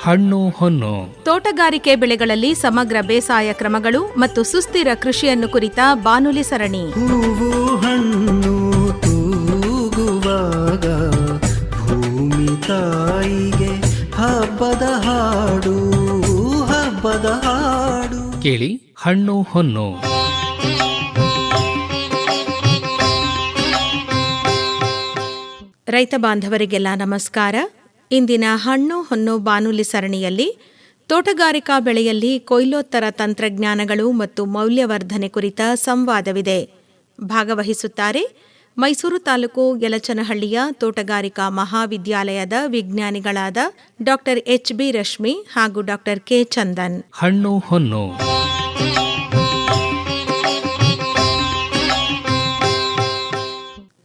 ಹಣ್ಣು ಹೊನ್ನು. ತೋಟಗಾರಿಕೆ ಬೆಳೆಗಳಲ್ಲಿ ಸಮಗ್ರ ಬೇಸಾಯ ಕ್ರಮಗಳು ಮತ್ತು ಸುಸ್ಥಿರ ಕೃಷಿಯನ್ನು ಕುರಿತ ಬಾನುಲಿ ಸರಣಿ. ಹೂವು ಹಣ್ಣು ತೂಗುವಾಗ ಭೂಮಿ ತಾಯಿಗೆ ಹಬ್ಬದ ಹಾಡು, ಹಬ್ಬದ ಹಾಡು. ಕೇಳಿ ಹಣ್ಣು ಹೊನ್ನು. ರೈತ ಬಾಂಧವರಿಗೆಲ್ಲ ನಮಸ್ಕಾರ. ಇಂದಿನ ಹಣ್ಣು ಹೊನ್ನು ಬಾನುಲಿ ಸರಣಿಯಲ್ಲಿ ತೋಟಗಾರಿಕಾ ಬೆಳೆಯಲ್ಲಿ ಕೊಯ್ಲೋತ್ತರ ತಂತ್ರಜ್ಞಾನಗಳು ಮತ್ತು ಮೌಲ್ಯವರ್ಧನೆ ಕುರಿತ ಸಂವಾದವಿದೆ. ಭಾಗವಹಿಸುತ್ತಾರೆ ಮೈಸೂರು ತಾಲೂಕು ಯಲಚನಹಳ್ಳಿಯ ತೋಟಗಾರಿಕಾ ಮಹಾವಿದ್ಯಾಲಯದ ವಿಜ್ಞಾನಿಗಳಾದ ಡಾ HB ರಶ್ಮಿ ಹಾಗೂ ಡಾ K ಚಂದನ್. ಹಣ್ಣು ಹೊನ್ನು.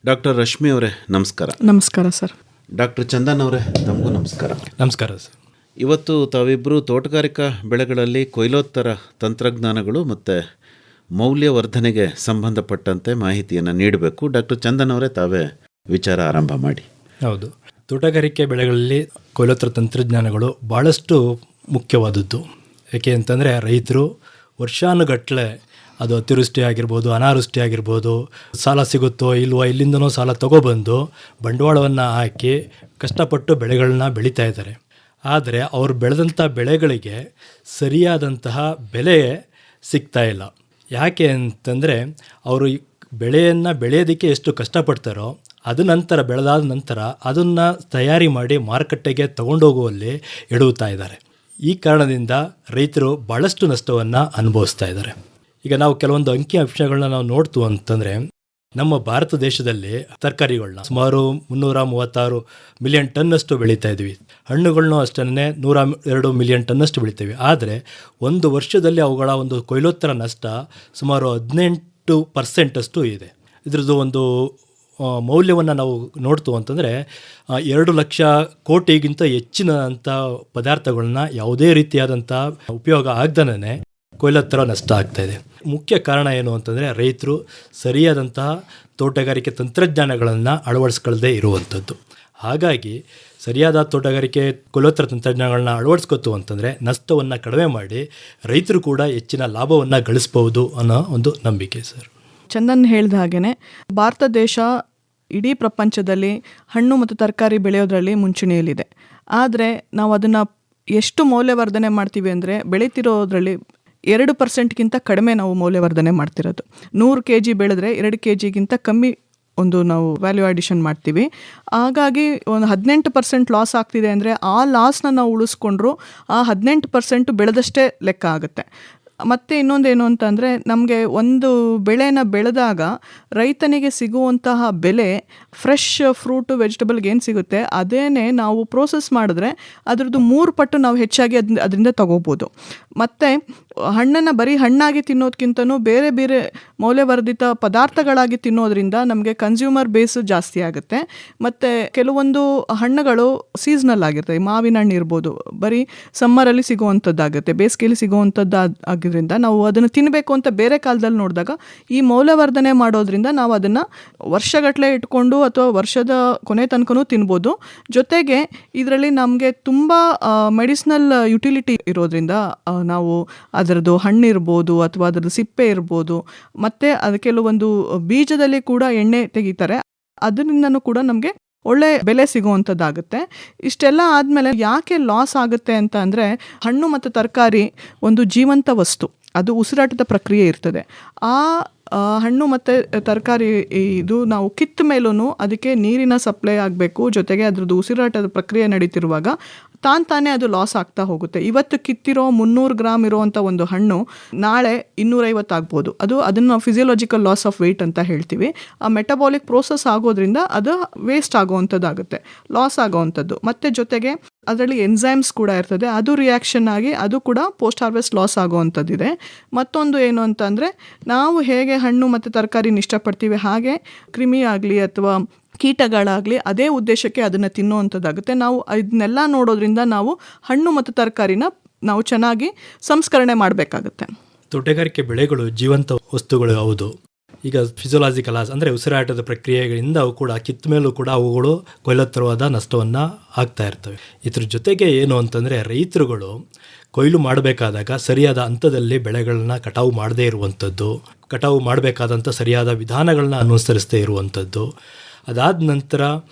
ಡಾಕ್ಟರ್ ರಶ್ಮಿ ಅವರೇ ನಮಸ್ಕಾರ. ನಮಸ್ಕಾರ ಸರ್. ಡಾಕ್ಟರ್ ಚಂದನ್ ಅವರೇ ತಮಗೂ ನಮಸ್ಕಾರ. ನಮಸ್ಕಾರ ಸರ್. ಇವತ್ತು ತಾವಿಬ್ಬರು ತೋಟಗಾರಿಕಾ ಬೆಳೆಗಳಲ್ಲಿ ಕೊಯ್ಲೋತ್ತರ ತಂತ್ರಜ್ಞಾನಗಳು ಮತ್ತು ಮೌಲ್ಯವರ್ಧನೆಗೆ ಸಂಬಂಧಪಟ್ಟಂತೆ ಮಾಹಿತಿಯನ್ನು ನೀಡಬೇಕು. ಡಾಕ್ಟರ್ ಚಂದನ್ ಅವರೇ ತಾವೇ ವಿಚಾರ ಆರಂಭ ಮಾಡಿ. ಹೌದು, ತೋಟಗಾರಿಕೆ ಬೆಳೆಗಳಲ್ಲಿ ಕೊಯ್ಲೋತ್ತರ ತಂತ್ರಜ್ಞಾನಗಳು ಭಾಳಷ್ಟು ಮುಖ್ಯವಾದದ್ದು. ಏಕೆ ಅಂತಂದರೆ ರೈತರು ವರ್ಷಾನುಗಟ್ಟಲೆ ಅದು ಅತಿವೃಷ್ಟಿ ಆಗಿರ್ಬೋದು, ಅನಾವೃಷ್ಟಿ ಆಗಿರ್ಬೋದು, ಸಾಲ ಸಿಗುತ್ತೋ ಇಲ್ವೋ ಇಲ್ಲಿಂದನೋ ಸಾಲ ತೊಗೊಬಂದು ಬಂಡವಾಳವನ್ನು ಹಾಕಿ ಕಷ್ಟಪಟ್ಟು ಬೆಳೆಗಳನ್ನ ಬೆಳೀತಾ ಇದ್ದಾರೆ. ಆದರೆ ಅವರು ಬೆಳೆದಂಥ ಬೆಳೆಗಳಿಗೆ ಸರಿಯಾದಂತಹ ಬೆಲೆ ಸಿಗ್ತಾ ಇಲ್ಲ. ಯಾಕೆ ಅಂತಂದರೆ ಅವರು ಬೆಳೆಯನ್ನು ಬೆಳೆಯೋದಕ್ಕೆ ಎಷ್ಟು ಕಷ್ಟಪಡ್ತಾರೋ ಅದು ನಂತರ ಬೆಳೆದಾದ ನಂತರ ಅದನ್ನು ತಯಾರಿ ಮಾಡಿ ಮಾರುಕಟ್ಟೆಗೆ ತಗೊಂಡೋಗುವಲ್ಲಿ ಎಡುತ್ತಾ ಇದ್ದಾರೆ. ಈ ಕಾರಣದಿಂದ ರೈತರು ಭಾಳಷ್ಟು ನಷ್ಟವನ್ನು ಅನುಭವಿಸ್ತಾ ಇದ್ದಾರೆ. ಈಗ ನಾವು ಕೆಲವೊಂದು ಅಂಕಿ ಅಂಶಗಳನ್ನ ನಾವು ನೋಡ್ತು ಅಂತಂದರೆ, ನಮ್ಮ ಭಾರತ ದೇಶದಲ್ಲಿ ತರಕಾರಿಗಳನ್ನ ಸುಮಾರು 336 ಮಿಲಿಯನ್ ಟನ್ನಷ್ಟು ಬೆಳೀತಾ ಇದ್ವಿ. ಹಣ್ಣುಗಳನ್ನೂ ಅಷ್ಟೇ 102 ಮಿಲಿಯನ್ ಟನ್ನಷ್ಟು ಬೆಳಿತೀವಿ. ಆದರೆ ಒಂದು ವರ್ಷದಲ್ಲಿ ಅವುಗಳ ಒಂದು ಕೊಯ್ಲೋತ್ತರ ನಷ್ಟ ಸುಮಾರು 18% ಇದೆ. ಇದ್ರದ್ದು ಒಂದು ಮೌಲ್ಯವನ್ನು ನಾವು ನೋಡ್ತು ಅಂತಂದರೆ 2 ಲಕ್ಷ ಕೋಟಿಗಿಂತ ಹೆಚ್ಚಿನ ಪದಾರ್ಥಗಳನ್ನ ಯಾವುದೇ ರೀತಿಯಾದಂಥ ಉಪಯೋಗ ಆಗ್ದೇ ಕೊಯ್ಲೋತ್ತರ ನಷ್ಟ ಆಗ್ತಾಯಿದೆ. ಮುಖ್ಯ ಕಾರಣ ಏನು ಅಂತಂದರೆ ರೈತರು ಸರಿಯಾದಂತಹ ತೋಟಗಾರಿಕೆ ತಂತ್ರಜ್ಞಾನಗಳನ್ನು ಅಳವಡಿಸ್ಕೊಳ್ಳದೆ ಇರುವಂಥದ್ದು. ಹಾಗಾಗಿ ಸರಿಯಾದ ತೋಟಗಾರಿಕೆ ಕೊಯ್ಲೋತ್ತರ ತಂತ್ರಜ್ಞಾನಗಳನ್ನ ಅಳವಡಿಸ್ಕೊತು ಅಂತಂದರೆ ನಷ್ಟವನ್ನು ಕಡಿಮೆ ಮಾಡಿ ರೈತರು ಕೂಡ ಹೆಚ್ಚಿನ ಲಾಭವನ್ನು ಗಳಿಸ್ಬೋದು ಅನ್ನೋ ಒಂದು ನಂಬಿಕೆ ಸರ್. ಚಂದನ್ ಹೇಳಿದ ಹಾಗೆಯೇ ಭಾರತ ದೇಶ ಇಡೀ ಪ್ರಪಂಚದಲ್ಲಿ ಹಣ್ಣು ಮತ್ತು ತರಕಾರಿ ಬೆಳೆಯೋದ್ರಲ್ಲಿ ಮುಂಚೂಣಿಯಲ್ಲಿದೆ. ಆದರೆ ನಾವು ಅದನ್ನು ಎಷ್ಟು ಮೌಲ್ಯವರ್ಧನೆ ಮಾಡ್ತೀವಿ ಅಂದರೆ ಬೆಳೀತಿರೋದ್ರಲ್ಲಿ 2%ಗಿಂತ ಕಡಿಮೆ ನಾವು ಮೌಲ್ಯವರ್ಧನೆ ಮಾಡ್ತಿರೋದು. 100 kg ಬೆಳೆದ್ರೆ 2 kgಗಿಂತ ಕಮ್ಮಿ ನಾವು ವ್ಯಾಲ್ಯೂ ಅಡಿಷನ್ ಮಾಡ್ತೀವಿ. ಹಾಗಾಗಿ ಒಂದು 18% ಲಾಸ್ ಆಗ್ತಿದೆ ಅಂದರೆ ಆ ಲಾಸ್ನ ನಾವು ಉಳಿಸ್ಕೊಂಡ್ರು ಆ 18% ಬೆಳೆದಷ್ಟೇ ಲೆಕ್ಕ ಆಗುತ್ತೆ. ಮತ್ತು ಇನ್ನೊಂದೇನು ಅಂತಂದರೆ, ನಮಗೆ ಒಂದು ಬೆಳೆನ ಬೆಳೆದಾಗ ರೈತನಿಗೆ ಸಿಗುವಂತಹ ಬೆಲೆ ಫ್ರೆಶ್ ಫ್ರೂಟು ವೆಜಿಟಬಲ್ಗೆ ಏನು ಸಿಗುತ್ತೆ ಅದೇನೇ ನಾವು ಪ್ರೋಸೆಸ್ ಮಾಡಿದ್ರೆ ಅದರದ್ದು 3 ಪಟ್ಟು ನಾವು ಹೆಚ್ಚಾಗಿ ಅದರಿಂದ ತಗೋಬೋದು. ಮತ್ತು ಹಣ್ಣನ್ನು ಬರೀ ಹಣ್ಣಾಗಿ ತಿನ್ನೋದಕ್ಕಿಂತನೂ ಬೇರೆ ಬೇರೆ ಮೌಲ್ಯವರ್ಧಿತ ಪದಾರ್ಥಗಳಾಗಿ ತಿನ್ನೋದ್ರಿಂದ ನಮಗೆ ಕನ್ಸ್ಯೂಮರ್ ಬೇಸು ಜಾಸ್ತಿ ಆಗುತ್ತೆ. ಮತ್ತು ಕೆಲವೊಂದು ಹಣ್ಣುಗಳು ಸೀಸ್ನಲ್ ಆಗಿರ್ತವೆ. ಮಾವಿನ ಹಣ್ಣು ಇರ್ಬೋದು, ಬರೀ ಸಮ್ಮರಲ್ಲಿ ಸಿಗುವಂಥದ್ದಾಗುತ್ತೆ, ಬೇಸಿಗೆಯಲ್ಲಿ ಸಿಗುವಂಥದ್ದು ಆಗಿದ್ದರಿಂದ ನಾವು ಅದನ್ನು ತಿನ್ನಬೇಕು ಅಂತ ಬೇರೆ ಕಾಲದಲ್ಲಿ ನೋಡಿದಾಗ ಈ ಮೌಲ್ಯವರ್ಧನೆ ಮಾಡೋದ್ರಿಂದ ನಾವು ಅದನ್ನು ವರ್ಷಗಟ್ಟಲೆ ಇಟ್ಕೊಂಡು ಅಥವಾ ವರ್ಷದ ಕೊನೆ ತನಕನೂ ತಿನ್ಬೋದು. ಜೊತೆಗೆ ಇದರಲ್ಲಿ ನಮಗೆ ತುಂಬ ಮೆಡಿಸಿನಲ್ ಯುಟಿಲಿಟಿ ಇರೋದ್ರಿಂದ ನಾವು ಅದರದ್ದು ಹಣ್ಣಿರ್ಬೋದು ಅಥವಾ ಅದರದ್ದು ಸಿಪ್ಪೆ ಇರ್ಬೋದು, ಮತ್ತು ಅದು ಕೆಲವೊಂದು ಬೀಜದಲ್ಲಿ ಕೂಡ ಎಣ್ಣೆ ತೆಗಿತಾರೆ, ಅದರಿಂದನೂ ಕೂಡ ನಮಗೆ ಒಳ್ಳೆ ಬೆಲೆ ಸಿಗುವಂಥದ್ದಾಗುತ್ತೆ. ಇಷ್ಟೆಲ್ಲ ಆದಮೇಲೆ ಯಾಕೆ ಲಾಸ್ ಆಗುತ್ತೆ ಅಂತ ಅಂದರೆ, ಹಣ್ಣು ಮತ್ತು ತರಕಾರಿ ಒಂದು ಜೀವಂತ ವಸ್ತು, ಅದು ಉಸಿರಾಟದ ಪ್ರಕ್ರಿಯೆ ಇರ್ತದೆ. ಆ ಹಣ್ಣು ಮತ್ತು ತರಕಾರಿ ಇದು ನಾವು ಕಿತ್ತ ಮೇಲೂ ಅದಕ್ಕೆ ನೀರಿನ ಸಪ್ಲೈ ಆಗಬೇಕು. ಜೊತೆಗೆ ಅದರದ್ದು ಉಸಿರಾಟದ ಪ್ರಕ್ರಿಯೆ ನಡೀತಿರುವಾಗ ತಾನೇ ಅದು ಲಾಸ್ ಆಗ್ತಾ ಹೋಗುತ್ತೆ. ಇವತ್ತು ಕಿತ್ತಿರೋ 300 ಗ್ರಾಮ್ ಇರೋವಂಥ ಒಂದು ಹಣ್ಣು ನಾಳೆ 250 ಆಗ್ಬೋದು. ಅದನ್ನು ಫಿಸಿಯೋಲಾಜಿಕಲ್ ಲಾಸ್ ಆಫ್ ವೆಯ್ಟ್ ಅಂತ ಹೇಳ್ತೀವಿ. ಆ ಮೆಟಬಾಲಿಕ್ ಪ್ರೋಸೆಸ್ ಆಗೋದ್ರಿಂದ ಅದು ವೇಸ್ಟ್ ಆಗೋವಂಥದ್ದಾಗುತ್ತೆ, ಲಾಸ್ ಆಗೋವಂಥದ್ದು. ಮತ್ತು ಜೊತೆಗೆ ಅದರಲ್ಲಿ ಎನ್ಸೈಮ್ಸ್ ಕೂಡ ಇರ್ತದೆ, ಅದು ರಿಯಾಕ್ಷನ್ ಆಗಿ ಅದು ಕೂಡ ಪೋಸ್ಟ್ ಹಾರ್ವೆಸ್ಟ್ ಲಾಸ್ ಆಗೋವಂಥದ್ದಿದೆ. ಮತ್ತೊಂದು ಏನು ಅಂತಂದರೆ, ನಾವು ಹೇಗೆ ಹಣ್ಣು ಮತ್ತು ತರಕಾರಿನ ಇಷ್ಟಪಡ್ತೀವಿ ಹಾಗೆ ಕ್ರಿಮಿ ಆಗಲಿ ಅಥವಾ ಕೀಟಗಳಾಗಲಿ ಅದೇ ಉದ್ದೇಶಕ್ಕೆ ಅದನ್ನು ತಿನ್ನುವಂಥದ್ದಾಗುತ್ತೆ. ನಾವು ಇದನ್ನೆಲ್ಲ ನೋಡೋದ್ರಿಂದ ನಾವು ಹಣ್ಣು ಮತ್ತು ತರಕಾರಿನ ನಾವು ಚೆನ್ನಾಗಿ ಸಂಸ್ಕರಣೆ ಮಾಡಬೇಕಾಗುತ್ತೆ. ತೋಟಗಾರಿಕೆ ಬೆಳೆಗಳು ಜೀವಂತ ವಸ್ತುಗಳು ಹೌದು. ಈಗ ಫಿಸಿಯೋಲಾಜಿಕಲ್ ಲಾಸ್ ಅಂದರೆ ಉಸಿರಾಟದ ಪ್ರಕ್ರಿಯೆಗಳಿಂದ ಅವು ಕೂಡ ಕಿತ್ತ ಮೇಲೂ ಕೂಡ ಅವುಗಳು ಕೊಯ್ಲೋತ್ತರವಾದ ನಷ್ಟವನ್ನು ಆಗ್ತಾ ಇರ್ತವೆ. ಇದ್ರ ಜೊತೆಗೆ ಏನು ಅಂತಂದರೆ ರೈತರುಗಳು ಕೊಯ್ಲು ಮಾಡಬೇಕಾದಾಗ ಸರಿಯಾದ ಹಂತದಲ್ಲಿ ಬೆಳೆಗಳನ್ನ ಕಟಾವು ಮಾಡದೇ ಇರುವಂಥದ್ದು, ಕಟಾವು ಮಾಡಬೇಕಾದಂಥ ಸರಿಯಾದ ವಿಧಾನಗಳನ್ನ ಅನುಸರಿಸದೇ ಇರುವಂಥದ್ದು, ಅದಾದ ನಂತರ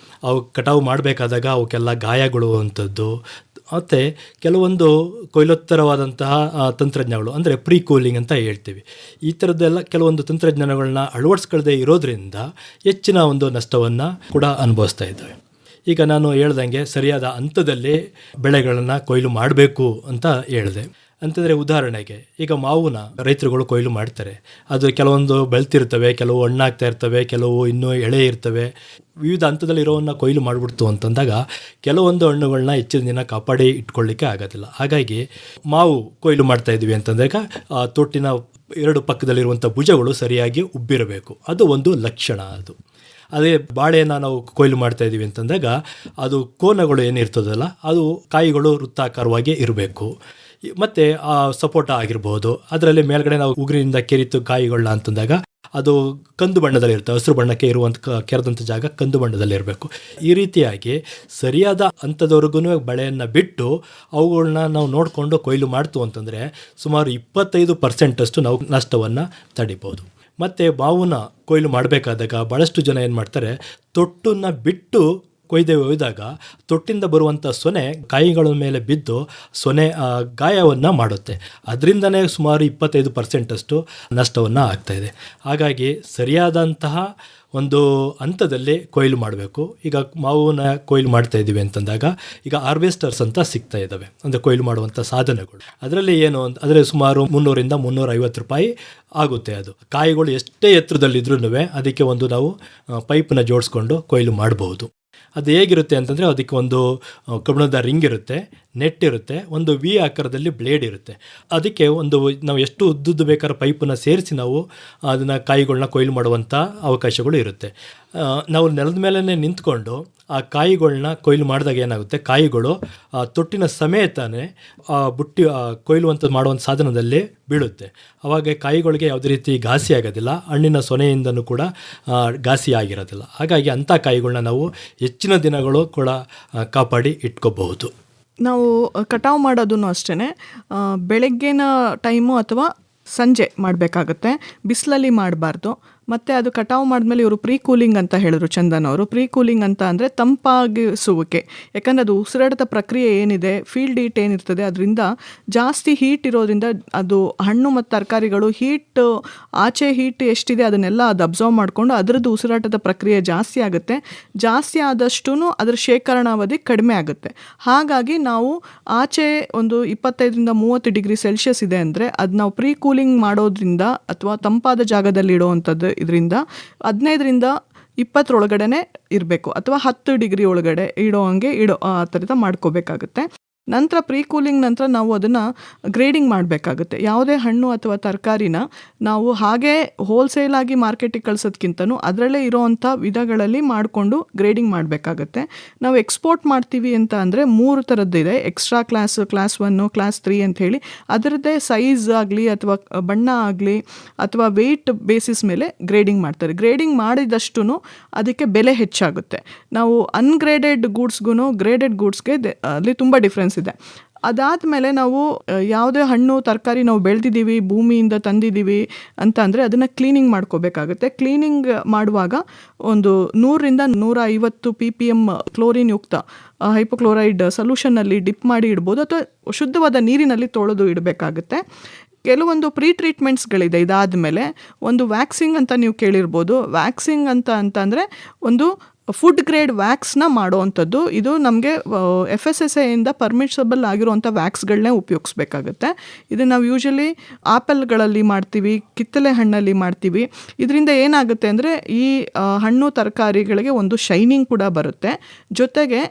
ಅವು ಕಟಾವು ಮಾಡಬೇಕಾದಾಗ ಅವಕ್ಕೆಲ್ಲ ಗಾಯಗೊಳ್ಳುವಂಥದ್ದು, ಮತ್ತು ಕೆಲವೊಂದು ಕೊಯ್ಲೋತ್ತರವಾದಂತಹ ತಂತ್ರಜ್ಞಾನಗಳು ಅಂದರೆ ಪ್ರೀ ಕೂಲಿಂಗ್ ಅಂತ ಹೇಳ್ತೀವಿ. ಈ ಥರದ್ದೆಲ್ಲ ಕೆಲವೊಂದು ತಂತ್ರಜ್ಞಾನಗಳನ್ನ ಅಳವಡಿಸ್ಕೊಳ್ಳದೆ ಇರೋದ್ರಿಂದ ಹೆಚ್ಚಿನ ಒಂದು ನಷ್ಟವನ್ನು ಕೂಡ ಅನುಭವಿಸ್ತಾ ಇದ್ದಾವೆ. ಈಗ ನಾನು ಹೇಳ್ದಂಗೆ ಸರಿಯಾದ ಹಂತದಲ್ಲಿ ಬೆಳೆಗಳನ್ನು ಕೊಯ್ಲು ಮಾಡಬೇಕು ಅಂತ ಹೇಳಿದೆ. ಅಂತಂದರೆ ಉದಾಹರಣೆಗೆ ಈಗ ಮಾವುನ ರೈತರುಗಳು ಕೊಯ್ಲು ಮಾಡ್ತಾರೆ. ಅದು ಕೆಲವೊಂದು ಬೆಳ್ತಿರ್ತವೆ, ಕೆಲವು ಹಣ್ಣಾಗ್ತಾ ಇರ್ತವೆ, ಕೆಲವು ಇನ್ನೂ ಎಳೆ ಇರ್ತವೆ. ವಿವಿಧ ಹಂತದಲ್ಲಿರೋವನ್ನು ಕೊಯ್ಲು ಮಾಡಿಬಿಡ್ತು ಅಂತಂದಾಗ ಕೆಲವೊಂದು ಹಣ್ಣುಗಳನ್ನ ಹೆಚ್ಚಿನ ದಿನ ಕಾಪಾಡಿ ಇಟ್ಕೊಳ್ಳಿಕ್ಕೆ ಆಗೋದಿಲ್ಲ. ಹಾಗಾಗಿ ಮಾವು ಕೊಯ್ಲು ಮಾಡ್ತಾ ಇದ್ವಿ ಅಂತಂದಾಗ ತೊಟ್ಟಿನ 2 ಪಕ್ಕದಲ್ಲಿರುವಂಥ ಭುಜಗಳು ಸರಿಯಾಗಿ ಉಬ್ಬಿರಬೇಕು. ಅದು ಒಂದು ಲಕ್ಷಣ. ಅದೇ ಬಾಳೆಯನ್ನು ನಾವು ಕೊಯ್ಲು ಮಾಡ್ತಾ ಇದ್ದೀವಿ ಅಂತಂದಾಗ ಅದು ಕೋನಗಳು ಏನಿರ್ತದಲ್ಲ ಅದು ಕಾಯಿಗಳು ವೃತ್ತಾಕಾರವಾಗಿ ಇರಬೇಕು. ಮತ್ತು ಆ ಸಪೋಟ ಆಗಿರ್ಬೋದು, ಅದರಲ್ಲಿ ಮೇಲ್ಗಡೆ ನಾವು ಉಗುರಿನಿಂದ ಕೆರಿತು ಕಾಯಿಗಳನ್ನ ಅಂತಂದಾಗ ಅದು ಕಂದು ಬಣ್ಣದಲ್ಲಿರ್ತವೆ. ಹಸಿರು ಬಣ್ಣಕ್ಕೆ ಇರುವಂಥ ಕೆರೆದಂಥ ಜಾಗ ಕಂದು ಬಣ್ಣದಲ್ಲಿರಬೇಕು. ಈ ರೀತಿಯಾಗಿ ಸರಿಯಾದ ಹಂತದವರೆಗೂ ಬೆಳೆಯನ್ನು ಬಿಟ್ಟು ಅವುಗಳನ್ನ ನಾವು ನೋಡಿಕೊಂಡು ಕೊಯ್ಲು ಮಾಡ್ತು ಅಂತಂದರೆ ಸುಮಾರು 25% ನಾವು ನಷ್ಟವನ್ನು ತಡಿಬೋದು. ಮತ್ತು ಮಾವನ್ನ ಕೊಯ್ಲು ಮಾಡಬೇಕಾದಾಗ ಭಾಳಷ್ಟು ಜನ ಏನು ಮಾಡ್ತಾರೆ, ತೊಟ್ಟನ್ನು ಬಿಟ್ಟು ಒಯ್ದಾಗ ತೊಟ್ಟಿಂದ ಬರುವಂಥ ಸೊನೆ ಕಾಯಿಗಳ ಮೇಲೆ ಬಿದ್ದು ಸೊನೆ ಗಾಯವನ್ನು ಮಾಡುತ್ತೆ. ಅದರಿಂದನೇ ಸುಮಾರು 25% ನಷ್ಟವನ್ನು ಆಗ್ತಾಯಿದೆ. ಹಾಗಾಗಿ ಸರಿಯಾದಂತಹ ಒಂದು ಹಂತದಲ್ಲಿ ಕೊಯ್ಲು ಮಾಡಬೇಕು. ಈಗ ಮಾವನ್ನ ಕೊಯ್ಲು ಮಾಡ್ತಾ ಇದ್ದೀವಿ ಅಂತಂದಾಗ ಈಗ ಹಾರ್ವೆಸ್ಟರ್ಸ್ ಅಂತ ಸಿಗ್ತಾ ಇದ್ದಾವೆ, ಅಂದರೆ ಕೊಯ್ಲು ಮಾಡುವಂಥ ಸಾಧನಗಳು. ಅದರಲ್ಲಿ ಏನು ಅಂದರೆ ಸುಮಾರು 300 ರಿಂದ 350 ರೂಪಾಯಿ ಆಗುತ್ತೆ. ಅದು ಕಾಯಿಗಳು ಎಷ್ಟೇ ಎತ್ತರದಲ್ಲಿದ್ರೂ ಅದಕ್ಕೆ ಒಂದು ನಾವು ಪೈಪನ್ನ ಜೋಡಿಸ್ಕೊಂಡು ಕೊಯ್ಲು ಮಾಡಬಹುದು. ಅದು ಹೇಗಿರುತ್ತೆ ಅಂತಂದರೆ ಅದಕ್ಕೆ ಒಂದು ಕಬ್ಬಿಣದ ರಿಂಗ್ ಇರುತ್ತೆ, ನೆಟ್ ಇರುತ್ತೆ, ಒಂದು ವಿ ಆಕಾರದಲ್ಲಿ ಬ್ಲೇಡ್ ಇರುತ್ತೆ. ಅದಕ್ಕೆ ಒಂದು ನಾವು ಎಷ್ಟು ಉದ್ದುದ್ದು ಬೇಕಾದ್ರೆ ಪೈಪನ್ನು ಸೇರಿಸಿ ನಾವು ಅದನ್ನು ಕಾಯಿಗಳನ್ನ ಕೊಯ್ಲು ಮಾಡುವಂಥ ಅವಕಾಶಗಳು ಇರುತ್ತೆ. ನಾವು ನೆಲದ ಮೇಲೇ ನಿಂತ್ಕೊಂಡು ಆ ಕಾಯಿಗಳನ್ನ ಕೊಯ್ಲು ಮಾಡಿದಾಗ ಏನಾಗುತ್ತೆ, ಕಾಯಿಗಳು ತೊಟ್ಟಿನ ಸಮೇತನೇ ಬುಟ್ಟಿ ಕೊಯ್ಲುವಂಥದ್ದು ಮಾಡುವಂಥ ಸಾಧನದಲ್ಲಿ ಬೀಳುತ್ತೆ. ಆವಾಗ ಕಾಯಿಗಳಿಗೆ ಯಾವುದೇ ರೀತಿ ಘಾಸಿ ಆಗೋದಿಲ್ಲ, ಹಣ್ಣಿನ ಸೊನೆಯಿಂದನೂ ಕೂಡ ಘಾಸಿ ಆಗಿರೋದಿಲ್ಲ. ಹಾಗಾಗಿ ಅಂಥ ಕಾಯಿಗಳನ್ನ ನಾವು ಹೆಚ್ಚಿನ ದಿನಗಳು ಕೂಡ ಕಾಪಾಡಿ ಇಟ್ಕೋಬಹುದು. ನಾವು ಕಟಾವು ಮಾಡೋದೂ ಅಷ್ಟೇ ಬೆಳಗ್ಗಿನ ಟೈಮು ಅಥವಾ ಸಂಜೆ ಮಾಡಬೇಕಾಗುತ್ತೆ, ಬಿಸಿಲಲ್ಲಿ ಮಾಡಬಾರ್ದು. ಮತ್ತು ಅದು ಕಟಾವು ಮಾಡಿದ್ಮೇಲೆ ಇವರು ಪ್ರೀ ಕೂಲಿಂಗ್ ಅಂತ ಹೇಳಿದ್ರು ಚಂದನ್ ಅವರು. ಪ್ರೀ ಕೂಲಿಂಗ್ ಅಂತ ಅಂದರೆ ತಂಪಾಗಿಸುವಿಕೆ. ಯಾಕಂದರೆ ಅದು ಉಸಿರಾಟದ ಪ್ರಕ್ರಿಯೆ ಏನಿದೆ, ಫೀಲ್ಡ್ ಹೀಟ್ ಏನಿರ್ತದೆ ಅದರಿಂದ ಜಾಸ್ತಿ ಹೀಟ್ ಇರೋದ್ರಿಂದ ಅದು ಹಣ್ಣು ಮತ್ತು ತರಕಾರಿಗಳು ಆಚೆ ಹೀಟ್ ಎಷ್ಟಿದೆ ಅದನ್ನೆಲ್ಲ ಅದು ಅಬ್ಸರ್ವ್ ಮಾಡಿಕೊಂಡು ಅದರದ್ದು ಉಸಿರಾಟದ ಪ್ರಕ್ರಿಯೆ ಜಾಸ್ತಿ ಆಗುತ್ತೆ. ಜಾಸ್ತಿ ಆದಷ್ಟೂ ಅದರ ಶೇಖರಣಾವಧಿ ಕಡಿಮೆ ಆಗುತ್ತೆ. ಹಾಗಾಗಿ ನಾವು ಆಚೆ ಒಂದು 25 ರಿಂದ 30 ಡಿಗ್ರಿ ಸೆಲ್ಸಿಯಸ್ ಇದೆ ಅಂದರೆ ಅದು ನಾವು ಪ್ರೀ ಕೂಲಿಂಗ್ ಮಾಡೋದ್ರಿಂದ ಅಥವಾ ತಂಪಾದ ಜಾಗದಲ್ಲಿ ಇಡುವಂಥದ್ದು ಇದರಿಂದ 15 ರಿಂದ 20 ಒಳಗಡೆ ಇರಬೇಕು, ಅಥವಾ 10 ಡಿಗ್ರಿ ಒಳಗಡೆ ಆ ಥರದ ಮಾಡ್ಕೋಬೇಕಾಗುತ್ತೆ. ನಂತರ ಪ್ರೀ ಕೂಲಿಂಗ್ ನಂತರ ನಾವು ಅದನ್ನು ಗ್ರೇಡಿಂಗ್ ಮಾಡಬೇಕಾಗುತ್ತೆ. ಯಾವುದೇ ಹಣ್ಣು ಅಥವಾ ತರಕಾರಿನ ನಾವು ಹಾಗೇ ಹೋಲ್ಸೇಲಾಗಿ ಮಾರ್ಕೆಟಿಗೆ ಕಳ್ಸೋದ್ಕಿಂತನೂ ಅದರಲ್ಲೇ ಇರೋವಂಥ ವಿಧಗಳಲ್ಲಿ ಮಾಡಿಕೊಂಡು ಗ್ರೇಡಿಂಗ್ ಮಾಡಬೇಕಾಗುತ್ತೆ. ನಾವು ಎಕ್ಸ್ಪೋರ್ಟ್ ಮಾಡ್ತೀವಿ ಅಂತ ಅಂದರೆ 3 ಥರದ್ದಿದೆ. ಎಕ್ಸ್ಟ್ರಾ ಕ್ಲಾಸ್ 1, ಕ್ಲಾಸ್ 3 ಅಂತ ಹೇಳಿ ಅದರದ್ದೇ ಸೈಜ್ ಆಗಲಿ ಅಥವಾ ಬಣ್ಣ ಆಗಲಿ ಅಥವಾ ವೆಯ್ಟ್ ಬೇಸಿಸ್ ಮೇಲೆ ಗ್ರೇಡಿಂಗ್ ಮಾಡ್ತಾರೆ. ಗ್ರೇಡಿಂಗ್ ಮಾಡಿದಷ್ಟು ಅದಕ್ಕೆ ಬೆಲೆ ಹೆಚ್ಚಾಗುತ್ತೆ. ನಾವು ಅನ್ಗ್ರೇಡೆಡ್ ಗೂಡ್ಸ್ಗೂ ಗ್ರೇಡೆಡ್ ಗೂಡ್ಸ್ಗೆ ಅಲ್ಲಿ ತುಂಬ ಡಿಫ್ರೆನ್ಸ್ ಇದೆ. ಅದಾದಮೇಲೆ ನಾವು ಯಾವುದೇ ಹಣ್ಣು ತರಕಾರಿ ನಾವು ಬೆಳೆದಿದ್ದೀವಿ, ಭೂಮಿಯಿಂದ ತಂದಿದ್ದೀವಿ ಅಂತ ಅಂದರೆ ಅದನ್ನು ಕ್ಲೀನಿಂಗ್ ಮಾಡ್ಕೋಬೇಕಾಗುತ್ತೆ. ಕ್ಲೀನಿಂಗ್ ಮಾಡುವಾಗ ಒಂದು 100 ರಿಂದ 150 ppm ಕ್ಲೋರಿನ್ ಯುಕ್ತ ಹೈಪೋಕ್ಲೋರೈಡ್ ಸೊಲ್ಯೂಷನ್ನಲ್ಲಿ ಡಿಪ್ ಮಾಡಿ ಇಡ್ಬೋದು, ಅಥವಾ ಶುದ್ಧವಾದ ನೀರಿನಲ್ಲಿ ತೊಳೆದು ಇಡಬೇಕಾಗುತ್ತೆ. ಕೆಲವೊಂದು ಪ್ರೀ ಟ್ರೀಟ್ಮೆಂಟ್ಸ್ಗಳಿದೆ. ಇದಾದಮೇಲೆ ಒಂದು ವ್ಯಾಕ್ಸಿಂಗ್ ಅಂತ ನೀವು ಕೇಳಿರ್ಬೋದು. ವ್ಯಾಕ್ಸಿಂಗ್ ಅಂತ ಅಂದರೆ ಒಂದು ಫುಡ್ ಗ್ರೇಡ್ ವ್ಯಾಕ್ಸ್ನ ಮಾಡೋವಂಥದ್ದು. ಇದು ನಮಗೆ FSSAಯಿಂದ ಪರ್ಮಿಷಬಲ್ ಆಗಿರುವಂಥ ವ್ಯಾಕ್ಸ್ಗಳನ್ನೇ ಉಪಯೋಗಿಸ್ಬೇಕಾಗುತ್ತೆ. ಇದು ನಾವು ಯೂಶಲಿ ಆಪಲ್ಗಳಲ್ಲಿ ಮಾಡ್ತೀವಿ, ಕಿತ್ತಳೆ ಹಣ್ಣಲ್ಲಿ ಮಾಡ್ತೀವಿ. ಇದರಿಂದ ಏನಾಗುತ್ತೆ ಅಂದರೆ ಈ ಹಣ್ಣು ತರಕಾರಿಗಳಿಗೆ ಒಂದು ಶೈನಿಂಗ್ ಕೂಡ ಬರುತ್ತೆ. ಜೊತೆಗೆ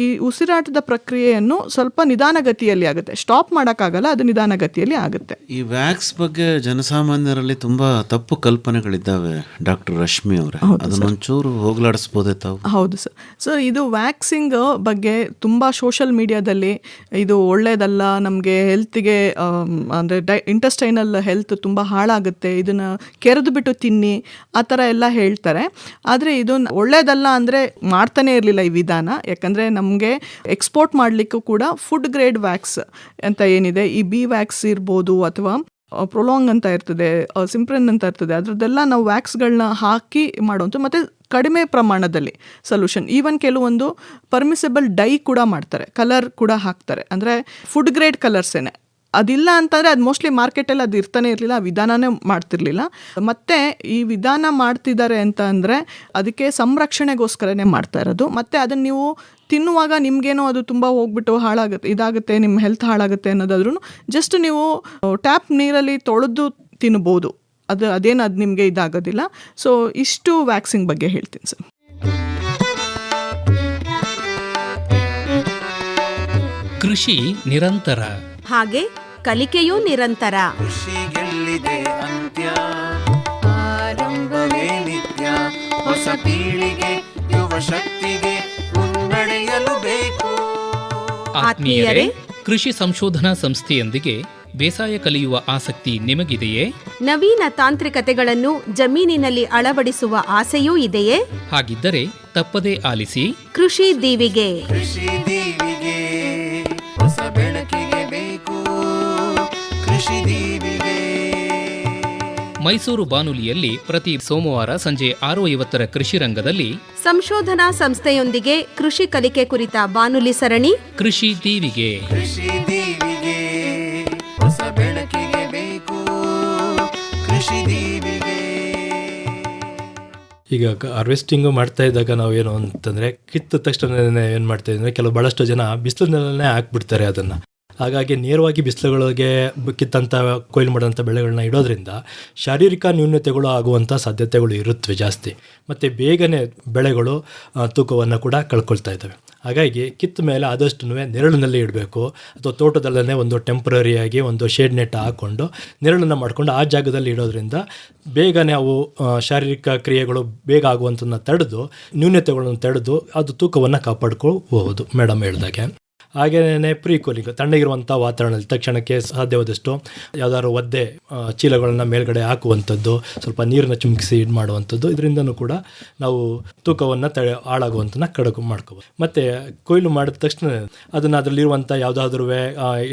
ಈ ಉಸಿರಾಟದ ಪ್ರಕ್ರಿಯೆಯನ್ನು ಸ್ವಲ್ಪ ನಿಧಾನಗತಿಯಲ್ಲಿ ಆಗುತ್ತೆ. ಸ್ಟಾಪ್ ಮಾಡೋಕ್ಕಾಗಲ್ಲ, ಅದು ನಿಧಾನಗತಿಯಲ್ಲಿ ಆಗುತ್ತೆ. ಈ ವ್ಯಾಕ್ಸ್ ಬಗ್ಗೆ ಜನಸಾಮಾನ್ಯರಲ್ಲಿ ತುಂಬ ತಪ್ಪು ಕಲ್ಪನೆಗಳಿದ್ದಾವೆ ಡಾಕ್ಟರ್ ರಶ್ಮಿ ಅವರೇ. ಅದನ್ನೊಂಚೂರು ಹೋಗಲಾಡಿಸ್ಬೋದೇ ತಾವು? ಹೌದು ಸರ್. ಸೊ ಇದು ವ್ಯಾಕ್ಸಿಂಗ್ ಬಗ್ಗೆ ತುಂಬ ಸೋಷಲ್ ಮೀಡಿಯಾದಲ್ಲಿ ಇದು ಒಳ್ಳೆಯದಲ್ಲ, ನಮಗೆ ಹೆಲ್ತಿಗೆ ಅಂದರೆ ಇಂಟೆಸ್ಟೈನಲ್ ಹೆಲ್ತ್ ತುಂಬ ಹಾಳಾಗುತ್ತೆ, ಇದನ್ನು ಕೆರೆದು ಬಿಟ್ಟು ತಿನ್ನಿ ಆ ಥರ ಎಲ್ಲ ಹೇಳ್ತಾರೆ. ಆದರೆ ಇದು ಒಳ್ಳೆಯದಲ್ಲ ಅಂದರೆ ಮಾಡ್ತಾನೆ ಇರಲಿಲ್ಲ ಈ ವಿಧಾನ. ಯಾಕಂದರೆ ನಮಗೆ ಎಕ್ಸ್ಪೋರ್ಟ್ ಮಾಡಲಿಕ್ಕೂ ಕೂಡ ಫುಡ್ ಗ್ರೇಡ್ ವ್ಯಾಕ್ಸ್ ಅಂತ ಏನಿದೆ, ಈ ಬಿ ವ್ಯಾಕ್ಸ್ ಇರ್ಬೋದು ಅಥವಾ ಪ್ರೊಲಾಂಗ್ ಅಂತ ಇರ್ತದೆ, ಸಿಂಪ್ರೆನ್ ಅಂತ ಇರ್ತದೆ, ಅದರದ್ದೆಲ್ಲ ನಾವು ವ್ಯಾಕ್ಸ್ಗಳನ್ನ ಹಾಕಿ ಮಾಡೋಂಥ ಮತ್ತು ಕಡಿಮೆ ಪ್ರಮಾಣದಲ್ಲಿ ಸೊಲ್ಯೂಷನ್. ಈವನ್ ಕೆಲವೊಂದು ಪರ್ಮಿಸಬಲ್ ಡೈ ಕೂಡ ಮಾಡ್ತಾರೆ, ಕಲರ್ ಕೂಡ ಹಾಕ್ತಾರೆ, ಅಂದರೆ ಫುಡ್ ಗ್ರೇಡ್ ಕಲರ್ಸೇನೆ. ಅದಿಲ್ಲ ಅಂತಂದರೆ ಅದು ಮೋಸ್ಟ್ಲಿ ಮಾರ್ಕೆಟಲ್ಲಿ ಅದು ಇರ್ತಾನೆ ಇರಲಿಲ್ಲ, ಆ ವಿಧಾನನೇ ಮಾಡ್ತಿರ್ಲಿಲ್ಲ. ಮತ್ತು ಈ ವಿಧಾನ ಮಾಡ್ತಿದ್ದಾರೆ ಅಂತ ಅಂದರೆ ಅದಕ್ಕೆ ಸಂರಕ್ಷಣೆಗೋಸ್ಕರನೇ ಮಾಡ್ತಾ ಇರೋದು. ಮತ್ತು ಅದನ್ನು ನೀವು ತಿನ್ನುವಾಗ ನಿಮಗೇನೋ ಅದು ತುಂಬ ಹೋಗ್ಬಿಟ್ಟು ಹಾಳಾಗುತ್ತೆ, ಇದಾಗುತ್ತೆ, ನಿಮ್ಮ ಹೆಲ್ತ್ ಹಾಳಾಗುತ್ತೆ ಅನ್ನೋದಾದ್ರೂ ಜಸ್ಟ್ ನೀವು ಟ್ಯಾಪ್ ನೀರಲ್ಲಿ ತೊಳೆದು ತಿನ್ಬೋದು, ಅದೇನು ನಿಮಗೆ ಇದಾಗೋದಿಲ್ಲ. ಸೊ ಇಷ್ಟು ವ್ಯಾಕ್ಸಿಂಗ್ ಬಗ್ಗೆ ಹೇಳ್ತೀನಿ ಸರ್. ಕೃಷಿ ನಿರಂತರ, ಹಾಗೆ ಕಲಿಕೆಯೂ ನಿರಂತರ. ಕೃಷಿಗೆಲ್ಲಿದೆ ಅಂತ್ಯ, ಆರಂಭವೇ ನಿತ್ಯ. ಹೊಸ ಪೀಳಿಗೆ ಯುವ ಶಕ್ತಿಗೆ ಮುನ್ನಡೆಯಲು ಬೇಕು. ಆತ್ಮೀಯರೇ, ಕೃಷಿ ಸಂಶೋಧನಾ ಸಂಸ್ಥೆಯೊಂದಿಗೆ ಬೇಸಾಯ ಕಲಿಯುವ ಆಸಕ್ತಿ ನಿಮಗಿದೆಯೇ? ನವೀನ ತಾಂತ್ರಿಕತೆಗಳನ್ನು ಜಮೀನಿನಲ್ಲಿ ಅಳವಡಿಸುವ ಆಸೆಯೂ ಇದೆಯೇ? ಹಾಗಿದ್ದರೆ ತಪ್ಪದೇ ಆಲಿಸಿ ಕೃಷಿ ದೀವಿಗೆ. ಕೃಷಿ ದೀವಿಗೆ ಹೊಸ ಬೆಳಕಿಗೆ ಬೇಕು. ಕೃಷಿ ದೀವಿಗೆ ಮೈಸೂರು ಬಾನುಲಿಯಲ್ಲಿ ಪ್ರತಿ ಸೋಮವಾರ ಸಂಜೆ 6:50 ಕೃಷಿ ರಂಗದಲ್ಲಿ ಸಂಶೋಧನಾ ಸಂಸ್ಥೆಯೊಂದಿಗೆ ಕೃಷಿ ಕಲಿಕೆ ಕುರಿತ ಬಾನುಲಿ ಸರಣಿ ಕೃಷಿ ದೀವಿಗೆ. ಕೃಷಿ ದೀವಿಗೆ ಹೊಸ ಬೆಳಕಿಗೆ ಬೇಕು. ಕೃಷಿ ದೀವಿಗೆ. ಈಗ ಹಾರ್ವೆಸ್ಟಿಂಗು ಮಾಡ್ತಾ ಇದ್ದಾಗ ನಾವು ಏನು ಅಂತಂದರೆ ಕಿತ್ತ ತಕ್ಷಣ ಏನು ಮಾಡ್ತಾ ಇದ್ದರೆ ಭಾಳಷ್ಟು ಜನ ಬಿಸಿಲಿನಲ್ಲೇ ಹಾಕ್ಬಿಡ್ತಾರೆ ಅದನ್ನು. ಹಾಗಾಗಿ ನೇರವಾಗಿ ಬಿಸಿಲುಗಳಿಗೆ ಕಿತ್ತಂಥ ಕೊಯ್ಲು ಮಾಡೋಂಥ ಬೆಳೆಗಳನ್ನ ಇಡೋದ್ರಿಂದ ಶಾರೀರಿಕ ನ್ಯೂನತೆಗಳು ಆಗುವಂಥ ಸಾಧ್ಯತೆಗಳು ಇರುತ್ತವೆ ಜಾಸ್ತಿ, ಮತ್ತು ಬೇಗನೆ ಬೆಳೆಗಳು ತೂಕವನ್ನು ಕೂಡ ಕಳ್ಕೊಳ್ತಾ ಇದ್ದಾವೆ. ಹಾಗಾಗಿ ಕಿತ್ತ ಮೇಲೆ ಆದಷ್ಟು ನೆರಳಿನಲ್ಲಿ ಇಡಬೇಕು, ಅಥವಾ ತೋಟದಲ್ಲೇ ಒಂದು ಟೆಂಪ್ರರಿಯಾಗಿ ಒಂದು ಶೇಡ್ ನೆಟ್ ಹಾಕ್ಕೊಂಡು ನೆರಳನ್ನು ಮಾಡಿಕೊಂಡು ಆ ಜಾಗದಲ್ಲಿ ಇಡೋದ್ರಿಂದ ಬೇಗನೆ ಅವು ಶಾರೀರಿಕ ಕ್ರಿಯೆಗಳು ಬೇಗ ಆಗುವಂಥದ್ದನ್ನ ತಡೆದು ನ್ಯೂನತೆಗಳನ್ನು ತಡೆದು ಅದು ತೂಕವನ್ನು ಕಾಪಾಡ್ಕೋಬಹುದು ಮೇಡಮ್ ಹೇಳ್ದಾಗೆ. ಹಾಗೆಯೇ ಪ್ರೀ ಕೂಲಿಂಗ್, ತಣ್ಣಗಿರುವಂಥ ವಾತಾವರಣದಲ್ಲಿ ತಕ್ಷಣಕ್ಕೆ ಸಾಧ್ಯವಾದಷ್ಟು ಯಾವುದಾದ್ರು ಒದ್ದೆ ಚೀಲಗಳನ್ನು ಮೇಲ್ಗಡೆ ಹಾಕುವಂಥದ್ದು, ಸ್ವಲ್ಪ ನೀರನ್ನು ಚಿಮುಕಿಸಿ ಇದು ಮಾಡುವಂಥದ್ದು, ಇದರಿಂದನೂ ಕೂಡ ನಾವು ತೂಕವನ್ನು ಹಾಳಾಗುವಂಥನ್ನ ಕಡಿಮೆ ಮಾಡ್ಕೋಬೋದು. ಮತ್ತು ಕೊಯ್ಲು ಮಾಡಿದ ತಕ್ಷಣ ಅದನ್ನು ಅದರಲ್ಲಿರುವಂಥ ಯಾವುದಾದ್ರೂ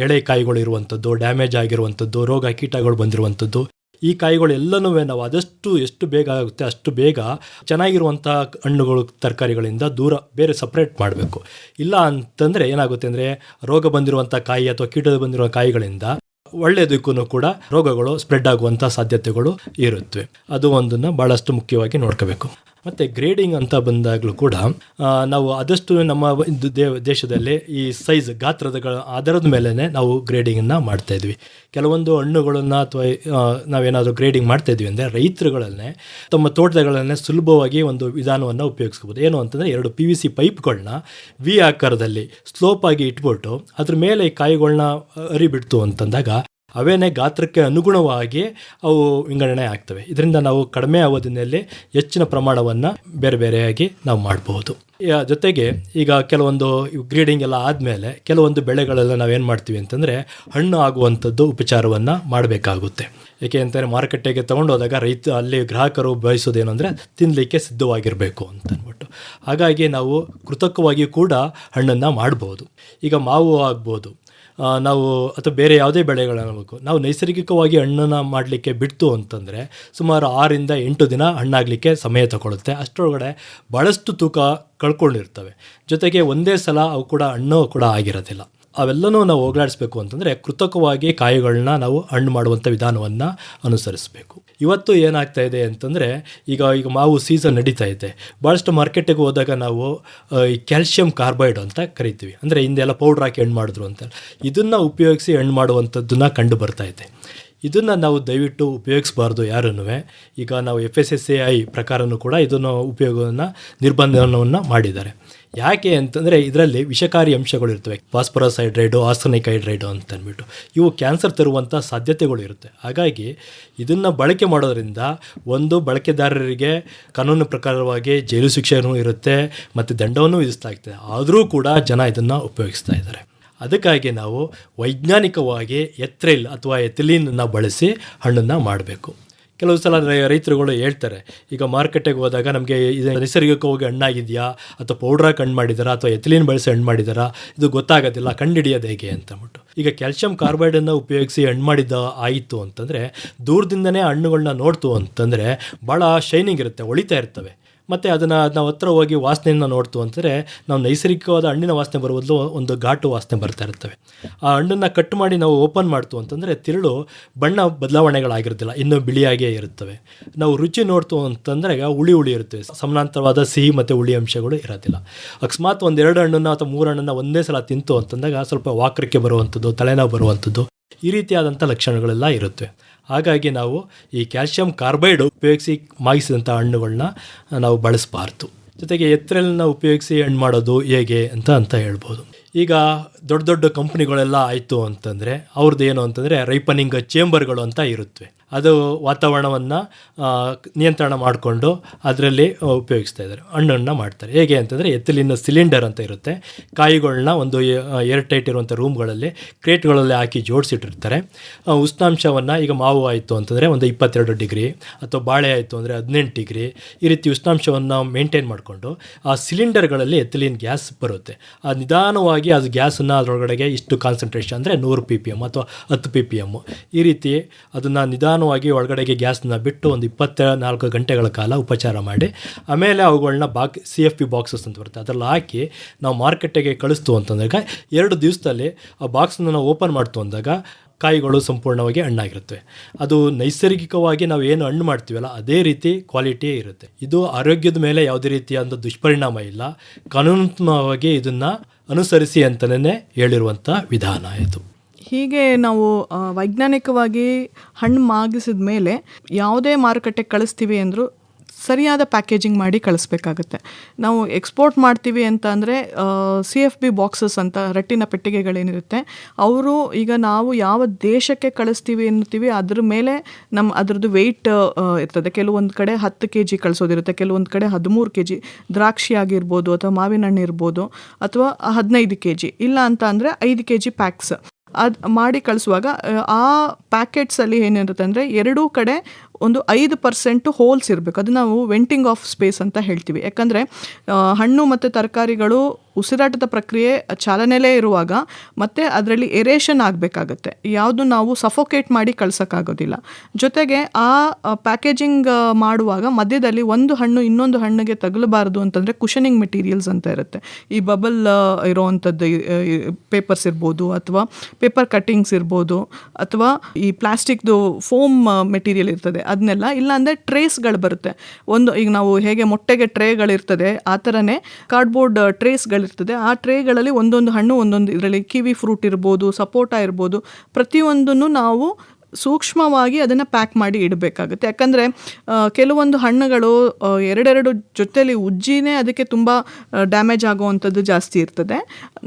ಎಳೆ ಕಾಯಿಗಳು ಇರುವಂಥದ್ದು, ಡ್ಯಾಮೇಜ್ ಆಗಿರುವಂಥದ್ದು, ರೋಗ ಕೀಟಗಳು ಬಂದಿರುವಂಥದ್ದು, ಈ ಕಾಯಿಗಳೆಲ್ಲನೂ ನಾವು ಆದಷ್ಟು ಎಷ್ಟು ಬೇಗ ಆಗುತ್ತೆ ಅಷ್ಟು ಬೇಗ ಚೆನ್ನಾಗಿರುವಂಥ ಹಣ್ಣುಗಳು ತರಕಾರಿಗಳಿಂದ ದೂರ ಬೇರೆ ಸಪ್ರೇಟ್ ಮಾಡಬೇಕು. ಇಲ್ಲ ಅಂತಂದರೆ ಏನಾಗುತ್ತೆ ಅಂದರೆ ರೋಗ ಬಂದಿರುವಂಥ ಕಾಯಿ ಅಥವಾ ಕೀಟ ಬಂದಿರುವ ಕಾಯಿಗಳಿಂದ ಒಳ್ಳೆಯದಕ್ಕೂ ಕೂಡ ರೋಗಗಳು ಸ್ಪ್ರೆಡ್ ಆಗುವಂಥ ಸಾಧ್ಯತೆಗಳು ಇರುತ್ತವೆ. ಅದು ಒಂದನ್ನು ಭಾಳಷ್ಟು ಮುಖ್ಯವಾಗಿ ನೋಡ್ಕೋಬೇಕು. ಮತ್ತು ಗ್ರೇಡಿಂಗ್ ಅಂತ ಬಂದಾಗಲೂ ಕೂಡ ನಾವು ಆದಷ್ಟು ನಮ್ಮ ದೇಶದಲ್ಲಿ ಈ ಸೈಜ್ ಗಾತ್ರದ ಆಧಾರದ ಮೇಲೇ ನಾವು ಗ್ರೇಡಿಂಗನ್ನು ಮಾಡ್ತಾಯಿದ್ವಿ. ಕೆಲವೊಂದು ಹಣ್ಣುಗಳನ್ನು ಅಥವಾ ನಾವೇನಾದರೂ ಗ್ರೇಡಿಂಗ್ ಮಾಡ್ತಾಯಿದ್ವಿ ಅಂದರೆ ರೈತರುಗಳನ್ನೇ ತಮ್ಮ ತೋಟಗಳನ್ನೇ ಸುಲಭವಾಗಿ ಒಂದು ವಿಧಾನವನ್ನು ಉಪಯೋಗಿಸ್ಬೋದು. ಏನು ಅಂತಂದರೆ 2 PVC ಪೈಪ್ಗಳನ್ನ ವಿ ಆಕಾರದಲ್ಲಿ ಸ್ಲೋಪಾಗಿ ಇಟ್ಬಿಟ್ಟು ಅದ್ರ ಮೇಲೆ ಈ ಕಾಯಿಗಳನ್ನ ಅರಿಬಿಡ್ತು ಅಂತಂದಾಗ ಅವೇನೇ ಗಾತ್ರಕ್ಕೆ ಅನುಗುಣವಾಗಿ ಅವು ವಿಂಗಡಣೆ ಆಗ್ತವೆ. ಇದರಿಂದ ನಾವು ಕಡಿಮೆ ಅವಧಿಯಲ್ಲಿ ಹೆಚ್ಚಿನ ಪ್ರಮಾಣವನ್ನು ಬೇರೆ ಬೇರೆಯಾಗಿ ನಾವು ಮಾಡಬಹುದು. ಜೊತೆಗೆ ಈಗ ಕೆಲವೊಂದು ಗ್ರೇಡಿಂಗ್ ಎಲ್ಲ ಆದಮೇಲೆ ಕೆಲವೊಂದು ಬೆಳೆಗಳೆಲ್ಲ ನಾವೇನು ಮಾಡ್ತೀವಿ ಅಂತಂದರೆ ಹಣ್ಣು ಆಗುವಂಥದ್ದು ಉಪಚಾರವನ್ನು ಮಾಡಬೇಕಾಗುತ್ತೆ. ಏಕೆ ಅಂತಂದರೆ ಮಾರುಕಟ್ಟೆಗೆ ತೊಗೊಂಡೋದಾಗ ಅಲ್ಲಿ ಗ್ರಾಹಕರು ಬಯಸೋದೇನು ಅಂದರೆ ತಿನ್ನಲಿಕ್ಕೆ ಸಿದ್ಧವಾಗಿರಬೇಕು ಅಂತಂದ್ಬಿಟ್ಟು. ಹಾಗಾಗಿ ನಾವು ಕೃತಕವಾಗಿ ಕೂಡ ಹಣ್ಣನ್ನು ಮಾಡ್ಬೋದು. ಈಗ ಮಾವು ಆಗ್ಬೋದು, ನಾವು ಅಥವಾ ಬೇರೆ ಯಾವುದೇ ಬೆಳೆಗಳನ್ನಬೇಕು ನಾವು ನೈಸರ್ಗಿಕವಾಗಿ ಹಣ್ಣನ್ನು ಮಾಡಲಿಕ್ಕೆ ಬಿಡ್ತು ಅಂತಂದರೆ ಸುಮಾರು 6 ರಿಂದ 8 ದಿನ ಹಣ್ಣಾಗಲಿಕ್ಕೆ ಸಮಯ ತಗೊಳ್ಳುತ್ತೆ. ಅಷ್ಟರೊಳಗಡೆ ಭಾಳಷ್ಟು ತೂಕ ಕಳ್ಕೊಂಡಿರ್ತವೆ. ಜೊತೆಗೆ ಒಂದೇ ಸಲ ಅವು ಕೂಡ ಹಣ್ಣು ಕೂಡ ಆಗಿರೋದಿಲ್ಲ. ಅವೆಲ್ಲನೂ ನಾವು ಹೋಗಲಾಡಿಸ್ಬೇಕು ಅಂತಂದರೆ ಕೃತಕವಾಗಿ ಕಾಯಿಗಳನ್ನ ನಾವು ಹಣ್ಣು ಮಾಡುವಂಥ ವಿಧಾನವನ್ನು ಅನುಸರಿಸಬೇಕು. ಇವತ್ತು ಏನಾಗ್ತಾ ಇದೆ ಅಂತಂದರೆ ಈಗ ಮಾವು ಸೀಸನ್ ನಡೀತಾ ಇದೆ. ಭಾಳಷ್ಟು ಮಾರ್ಕೆಟಿಗೆ ಹೋದಾಗ ನಾವು ಈ ಕ್ಯಾಲ್ಶಿಯಂ ಕಾರ್ಬೈಡ್ ಅಂತ ಕರಿತೀವಿ, ಅಂದರೆ ಹಿಂದೆಲ್ಲ ಪೌಡ್ರ್ ಹಾಕಿ ಹಣ್ಣು ಮಾಡಿದ್ರು ಅಂತ. ಇದನ್ನು ಉಪಯೋಗಿಸಿ ಹಣ್ಣು ಮಾಡುವಂಥದ್ದನ್ನು ಕಂಡು ಬರ್ತಾ ಇದೆ. ಇದನ್ನು ನಾವು ದಯವಿಟ್ಟು ಉಪಯೋಗಿಸಬಾರ್ದು ಯಾರನ್ನೂ. ಈಗ ನಾವು FSSAI ಪ್ರಕಾರನೂ ಕೂಡ ಇದನ್ನು ಉಪಯೋಗವನ್ನು ನಿರ್ಬಂಧವನ್ನು ಮಾಡಿದ್ದಾರೆ. ಯಾಕೆ ಅಂತಂದರೆ ಇದರಲ್ಲಿ ವಿಷಕಾರಿ ಅಂಶಗಳು ಇರ್ತವೆ, ಫಾಸ್ಫರಸ್ ಹೈಡ್ರೈಡು, ಆರ್ಸೆನಿಕ್ ಹೈಡ್ರೈಡು ಅಂತ ಅಂದ್ಬಿಟ್ಟು. ಇವು ಕ್ಯಾನ್ಸರ್ ತರುವಂಥ ಸಾಧ್ಯತೆಗಳು ಇರುತ್ತೆ. ಹಾಗಾಗಿ ಇದನ್ನು ಬಳಕೆ ಮಾಡೋದ್ರಿಂದ ಒಂದು ಬಳಕೆದಾರರಿಗೆ ಕಾನೂನು ಪ್ರಕಾರವಾಗಿ ಜೈಲು ಶಿಕ್ಷೆಯೂ ಇರುತ್ತೆ ಮತ್ತು ದಂಡವನ್ನು ವಿಧಿಸಲಾಗ್ತದೆ. ಆದರೂ ಕೂಡ ಜನ ಇದನ್ನು ಉಪಯೋಗಿಸ್ತಾ ಇದ್ದಾರೆ. ಅದಕ್ಕಾಗಿ ನಾವು ವೈಜ್ಞಾನಿಕವಾಗಿ ಎಥ್ರಿಲ್ ಅಥವಾ ಎಥಿಲೀನನ್ನು ಬಳಸಿ ಹಣ್ಣನ್ನು ಮಾಡಬೇಕು. ಕೆಲವು ಸಲ ರೈತರುಗಳು ಹೇಳ್ತಾರೆ, ಈಗ ಮಾರ್ಕೆಟಿಗೆ ಹೋದಾಗ ನಮಗೆ ಇದು ನೈಸರ್ಗಿಕವಾಗಿ ಹಣ್ಣಾಗಿದೆಯಾ ಅಥವಾ ಪೌಡ್ರಾಗಿ ಹಣ್ಣು ಮಾಡಿದಾರಾ ಅಥವಾ ಎಥಿಲೀನ್ ಬಳಸಿ ಹಣ್ಣು ಮಾಡಿದಾರಾ ಇದು ಗೊತ್ತಾಗೋದಿಲ್ಲ, ಕಂಡುಹಿಡಿಯೋದು ಹೇಗೆ ಅಂತಂದ್ಬಿಟ್ಟು. ಈಗ ಕ್ಯಾಲ್ಶಿಯಂ ಕಾರ್ಬೈಡನ್ನು ಉಪಯೋಗಿಸಿ ಹಣ್ಣು ಮಾಡಿದ ಆಯಿತು ಅಂತಂದರೆ ದೂರದಿಂದನೇ ಹಣ್ಣುಗಳನ್ನ ನೋಡ್ತು ಅಂತಂದರೆ ಭಾಳ ಶೈನಿಂಗ್ ಇರುತ್ತೆ, ಹೊಳಿತಾ ಇರ್ತವೆ. ಮತ್ತು ಅದನ್ನು ನಾವು ಹತ್ರ ಹೋಗಿ ವಾಸನೆಯನ್ನು ನೋಡ್ತು ಅಂತಂದರೆ ನಾವು ನೈಸರ್ಗಿಕವಾದ ಹಣ್ಣಿನ ವಾಸನೆ ಬರುವುದಲು ಒಂದು ಘಾಟು ವಾಸನೆ ಬರ್ತಾ ಇರ್ತವೆ. ಆ ಹಣ್ಣನ್ನು ಕಟ್ ಮಾಡಿ ನಾವು ಓಪನ್ ಮಾಡ್ತು ಅಂತಂದರೆ ತಿರುಳು ಬಣ್ಣ ಬದಲಾವಣೆಗಳಾಗಿರೋದಿಲ್ಲ, ಇನ್ನೂ ಬಿಳಿಯಾಗೇ ಇರುತ್ತವೆ. ನಾವು ರುಚಿ ನೋಡ್ತು ಅಂತಂದರೆ ಹುಳಿ ಇರುತ್ತವೆ, ಸಮಾನಾಂತರವಾದ ಸಿಹಿ ಮತ್ತು ಹುಳಿ ಅಂಶಗಳು ಇರೋದಿಲ್ಲ. ಅಕಸ್ಮಾತ್ 1-2 ಹಣ್ಣನ್ನು ಅಥವಾ 3 ಹಣ್ಣನ್ನು ಒಂದೇ ಸಲ ತಿಂತು ಅಂತಂದಾಗ ಸ್ವಲ್ಪ ವಾಕರಿಕೆ ಬರುವಂಥದ್ದು, ತಲೆನೋವು ಬರುವಂಥದ್ದು, ಈ ರೀತಿಯಾದಂಥ ಲಕ್ಷಣಗಳೆಲ್ಲ ಇರುತ್ತೆ. ಹಾಗಾಗಿ ನಾವು ಈ ಕ್ಯಾಲ್ಶಿಯಂ ಕಾರ್ಬೈಡ್ ಉಪಯೋಗಿಸಿ ಮಾಗಿಸಿದಂಥ ಹಣ್ಣುಗಳನ್ನ ನಾವು ಬಳಸಬಾರ್ದು. ಜೊತೆಗೆ ಎಥ್ರಿಲ್ನ ಉಪಯೋಗಿಸಿ ಹಣ್ಣು ಮಾಡೋದು ಹೇಗೆ ಅಂತ ಹೇಳ್ಬೋದು. ಈಗ ದೊಡ್ಡ ದೊಡ್ಡ ಕಂಪ್ನಿಗಳೆಲ್ಲ ಆಯಿತು ಅಂತಂದರೆ ಅವ್ರದ್ದು ಏನು ಅಂತಂದರೆ ರೈಪನಿಂಗ್ ಚೇಂಬರ್ಗಳು ಅಂತ ಇರುತ್ತವೆ. ಅದು ವಾತಾವರಣವನ್ನು ನಿಯಂತ್ರಣ ಮಾಡಿಕೊಂಡು ಅದರಲ್ಲಿ ಉಪಯೋಗಿಸ್ತಾ ಇದ್ದಾರೆ, ಹಣ್ಣನ್ನು ಮಾಡ್ತಾರೆ. ಹೇಗೆ ಅಂತಂದರೆ ಎಥಿಲಿನ್ ಸಿಲಿಂಡರ್ ಅಂತ ಇರುತ್ತೆ, ಕಾಯಿಗಳನ್ನ ಒಂದು ಏರ್ ಟೈಟ್ ಇರುವಂಥ ರೂಮ್ಗಳಲ್ಲಿ ಕ್ರೇಟ್ಗಳಲ್ಲಿ ಹಾಕಿ ಜೋಡಿಸಿಟ್ಟಿರ್ತಾರೆ. ಉಷ್ಣಾಂಶವನ್ನು ಈಗ ಮಾವು ಆಯಿತು ಅಂತಂದರೆ ಒಂದು 22 ಡಿಗ್ರಿ ಅಥವಾ ಬಾಳೆ ಆಯಿತು ಅಂದರೆ 18 ಡಿಗ್ರಿ, ಈ ರೀತಿ ಉಷ್ಣಾಂಶವನ್ನು ಮೇಂಟೈನ್ ಮಾಡಿಕೊಂಡು ಆ ಸಿಲಿಂಡರ್ಗಳಲ್ಲಿ ಎಥಿಲಿನ್ ಗ್ಯಾಸ್ ಬರುತ್ತೆ. ಆ ನಿಧಾನವಾಗಿ ಅದು ಗ್ಯಾಸನ್ನು ಅದರೊಳಗಡೆಗೆ ಇಷ್ಟು ಕಾನ್ಸಂಟ್ರೇಷನ್ ಅಂದರೆ 100 ppm ಅಥವಾ 10 ppm ಈ ರೀತಿ ಅದನ್ನು ನಿಧಾನವಾಗಿ ಒಳಗಡೆಗೆ ಗ್ಯಾಸನ್ನ ಬಿಟ್ಟು ಒಂದು 24 ಗಂಟೆಗಳ ಕಾಲ ಉಪಚಾರ ಮಾಡಿ ಆಮೇಲೆ ಅವುಗಳನ್ನ CFP ಬಾಕ್ಸಸ್ ಅಂತ ಬರುತ್ತೆ ಅದರಲ್ಲಿ ಹಾಕಿ ನಾವು ಮಾರ್ಕೆಟಿಗೆ ಕಳಿಸ್ತು ಅಂತಂದಾಗ 2 ದಿವಸದಲ್ಲಿ ಆ ಬಾಕ್ಸನ್ನು ನಾವು ಓಪನ್ ಮಾಡ್ತು ಅಂದಾಗ ಕಾಯಿಗಳು ಸಂಪೂರ್ಣವಾಗಿ ಹಣ್ಣಾಗಿರುತ್ತೆ. ಅದು ನೈಸರ್ಗಿಕವಾಗಿ ನಾವು ಏನು ಹಣ್ಣು ಮಾಡ್ತೀವಲ್ಲ ಅದೇ ರೀತಿ ಕ್ವಾಲಿಟಿಯೇ ಇರುತ್ತೆ. ಇದು ಆರೋಗ್ಯದ ಮೇಲೆ ಯಾವುದೇ ರೀತಿಯಾದ ದುಷ್ಪರಿಣಾಮ ಇಲ್ಲ. ಕಾನೂನಾತ್ಮಕವಾಗಿ ಇದನ್ನು ಅನುಸರಿಸಿ ಅಂತಲೇ ಹೇಳಿರುವಂಥ ವಿಧಾನ ಇದು. ಹೀಗೆ ನಾವು ವೈಜ್ಞಾನಿಕವಾಗಿ ಹಣ್ಣು ಮಾಗಿಸಿದ ಮೇಲೆ ಯಾವುದೇ ಮಾರುಕಟ್ಟೆಗೆ ಕಳಿಸ್ತೀವಿ ಅಂದರೂ ಸರಿಯಾದ ಪ್ಯಾಕೇಜಿಂಗ್ ಮಾಡಿ ಕಳಿಸ್ಬೇಕಾಗತ್ತೆ. ನಾವು ಎಕ್ಸ್ಪೋರ್ಟ್ ಮಾಡ್ತೀವಿ ಅಂತ ಅಂದರೆ CFB ಬಾಕ್ಸಸ್ ಅಂತ ರಟ್ಟಿನ ಪೆಟ್ಟಿಗೆಗಳೇನಿರುತ್ತೆ ಅವರು ಈಗ ನಾವು ಯಾವ ದೇಶಕ್ಕೆ ಕಳಿಸ್ತೀವಿ ಅನ್ನುತ್ತೀವಿ ಅದ್ರ ಮೇಲೆ ಅದರದ್ದು ವೆಯ್ಟ್ ಇರ್ತದೆ. ಕೆಲವೊಂದು ಕಡೆ 10 kg ಕಳಿಸೋದಿರುತ್ತೆ, ಕೆಲವೊಂದು ಕಡೆ 13 kg ದ್ರಾಕ್ಷಿ ಆಗಿರ್ಬೋದು ಅಥವಾ ಮಾವಿನ ಹಣ್ಣು ಇರ್ಬೋದು, ಅಥವಾ 15 kg, ಇಲ್ಲ ಅಂತ ಅಂದರೆ 5 kg ಪ್ಯಾಕ್ಸ್ ಅದು ಮಾಡಿ ಕಳಿಸುವಾಗ ಆ ಪ್ಯಾಕೆಟ್ಸಲ್ಲಿ ಏನಿರುತ್ತೆ ಅಂದರೆ ಎರಡೂ ಕಡೆ ಒಂದು 5% ಹೋಲ್ಸ್ ಇರಬೇಕು. ಅದು ನಾವು ವೆಂಟಿಂಗ್ ಆಫ್ ಸ್ಪೇಸ್ ಅಂತ ಹೇಳ್ತೀವಿ. ಯಾಕಂದರೆ ಹಣ್ಣು ಮತ್ತು ತರಕಾರಿಗಳು ಉಸಿರಾಟದ ಪ್ರಕ್ರಿಯೆ ಚಾಲನೆಯಲ್ಲೇ ಇರುವಾಗ ಮತ್ತು ಅದರಲ್ಲಿ ಎರೇಷನ್ ಆಗಬೇಕಾಗತ್ತೆ, ಯಾವುದು ನಾವು ಸಫೋಕೇಟ್ ಮಾಡಿ ಕಳ್ಸೋಕ್ಕಾಗೋದಿಲ್ಲ. ಜೊತೆಗೆ ಆ ಪ್ಯಾಕೇಜಿಂಗ್ ಮಾಡುವಾಗ ಮಧ್ಯದಲ್ಲಿ ಒಂದು ಹಣ್ಣು ಇನ್ನೊಂದು ಹಣ್ಣಿಗೆ ತಗಲಬಾರ್ದು ಅಂತಂದರೆ ಕುಷನಿಂಗ್ ಮೆಟೀರಿಯಲ್ಸ್ ಅಂತ ಇರುತ್ತೆ. ಈ ಬಬಲ್ ಇರೋವಂಥದ್ದು ಪೇಪರ್ಸ್ ಇರ್ಬೋದು, ಅಥವಾ ಪೇಪರ್ ಕಟ್ಟಿಂಗ್ಸ್ ಇರ್ಬೋದು, ಅಥವಾ ಈ ಪ್ಲಾಸ್ಟಿಕ್ದು ಫೋಮ್ ಮೆಟೀರಿಯಲ್ ಇರ್ತದೆ ಅದನ್ನೆಲ್ಲ, ಇಲ್ಲಾಂದರೆ ಟ್ರೇಸ್ಗಳು ಬರುತ್ತೆ. ಈಗ ನಾವು ಹೇಗೆ ಮೊಟ್ಟೆಗೆ ಟ್ರೇಗಳಿರ್ತದೆ ಆ ಥರನೇ ಕಾರ್ಡ್ಬೋರ್ಡ್ ಟ್ರೇಸ್ಗಳಿರ್ತದೆ. ಆ ಟ್ರೇಗಳಲ್ಲಿ ಒಂದೊಂದು ಹಣ್ಣು ಒಂದೊಂದು, ಇದರಲ್ಲಿ ಕಿವಿ ಫ್ರೂಟ್ ಇರ್ಬೋದು, ಸಪೋಟ ಇರ್ಬೋದು, ಪ್ರತಿಯೊಂದನ್ನು ನಾವು ಸೂಕ್ಷ್ಮವಾಗಿ ಅದನ್ನು ಪ್ಯಾಕ್ ಮಾಡಿ ಇಡಬೇಕಾಗುತ್ತೆ. ಯಾಕಂದರೆ ಕೆಲವೊಂದು ಹಣ್ಣುಗಳು 2 ಜೊತೆಲಿ ಉಜ್ಜಿನೇ ಅದಕ್ಕೆ ತುಂಬ ಡ್ಯಾಮೇಜ್ ಆಗುವಂಥದ್ದು ಜಾಸ್ತಿ ಇರ್ತದೆ.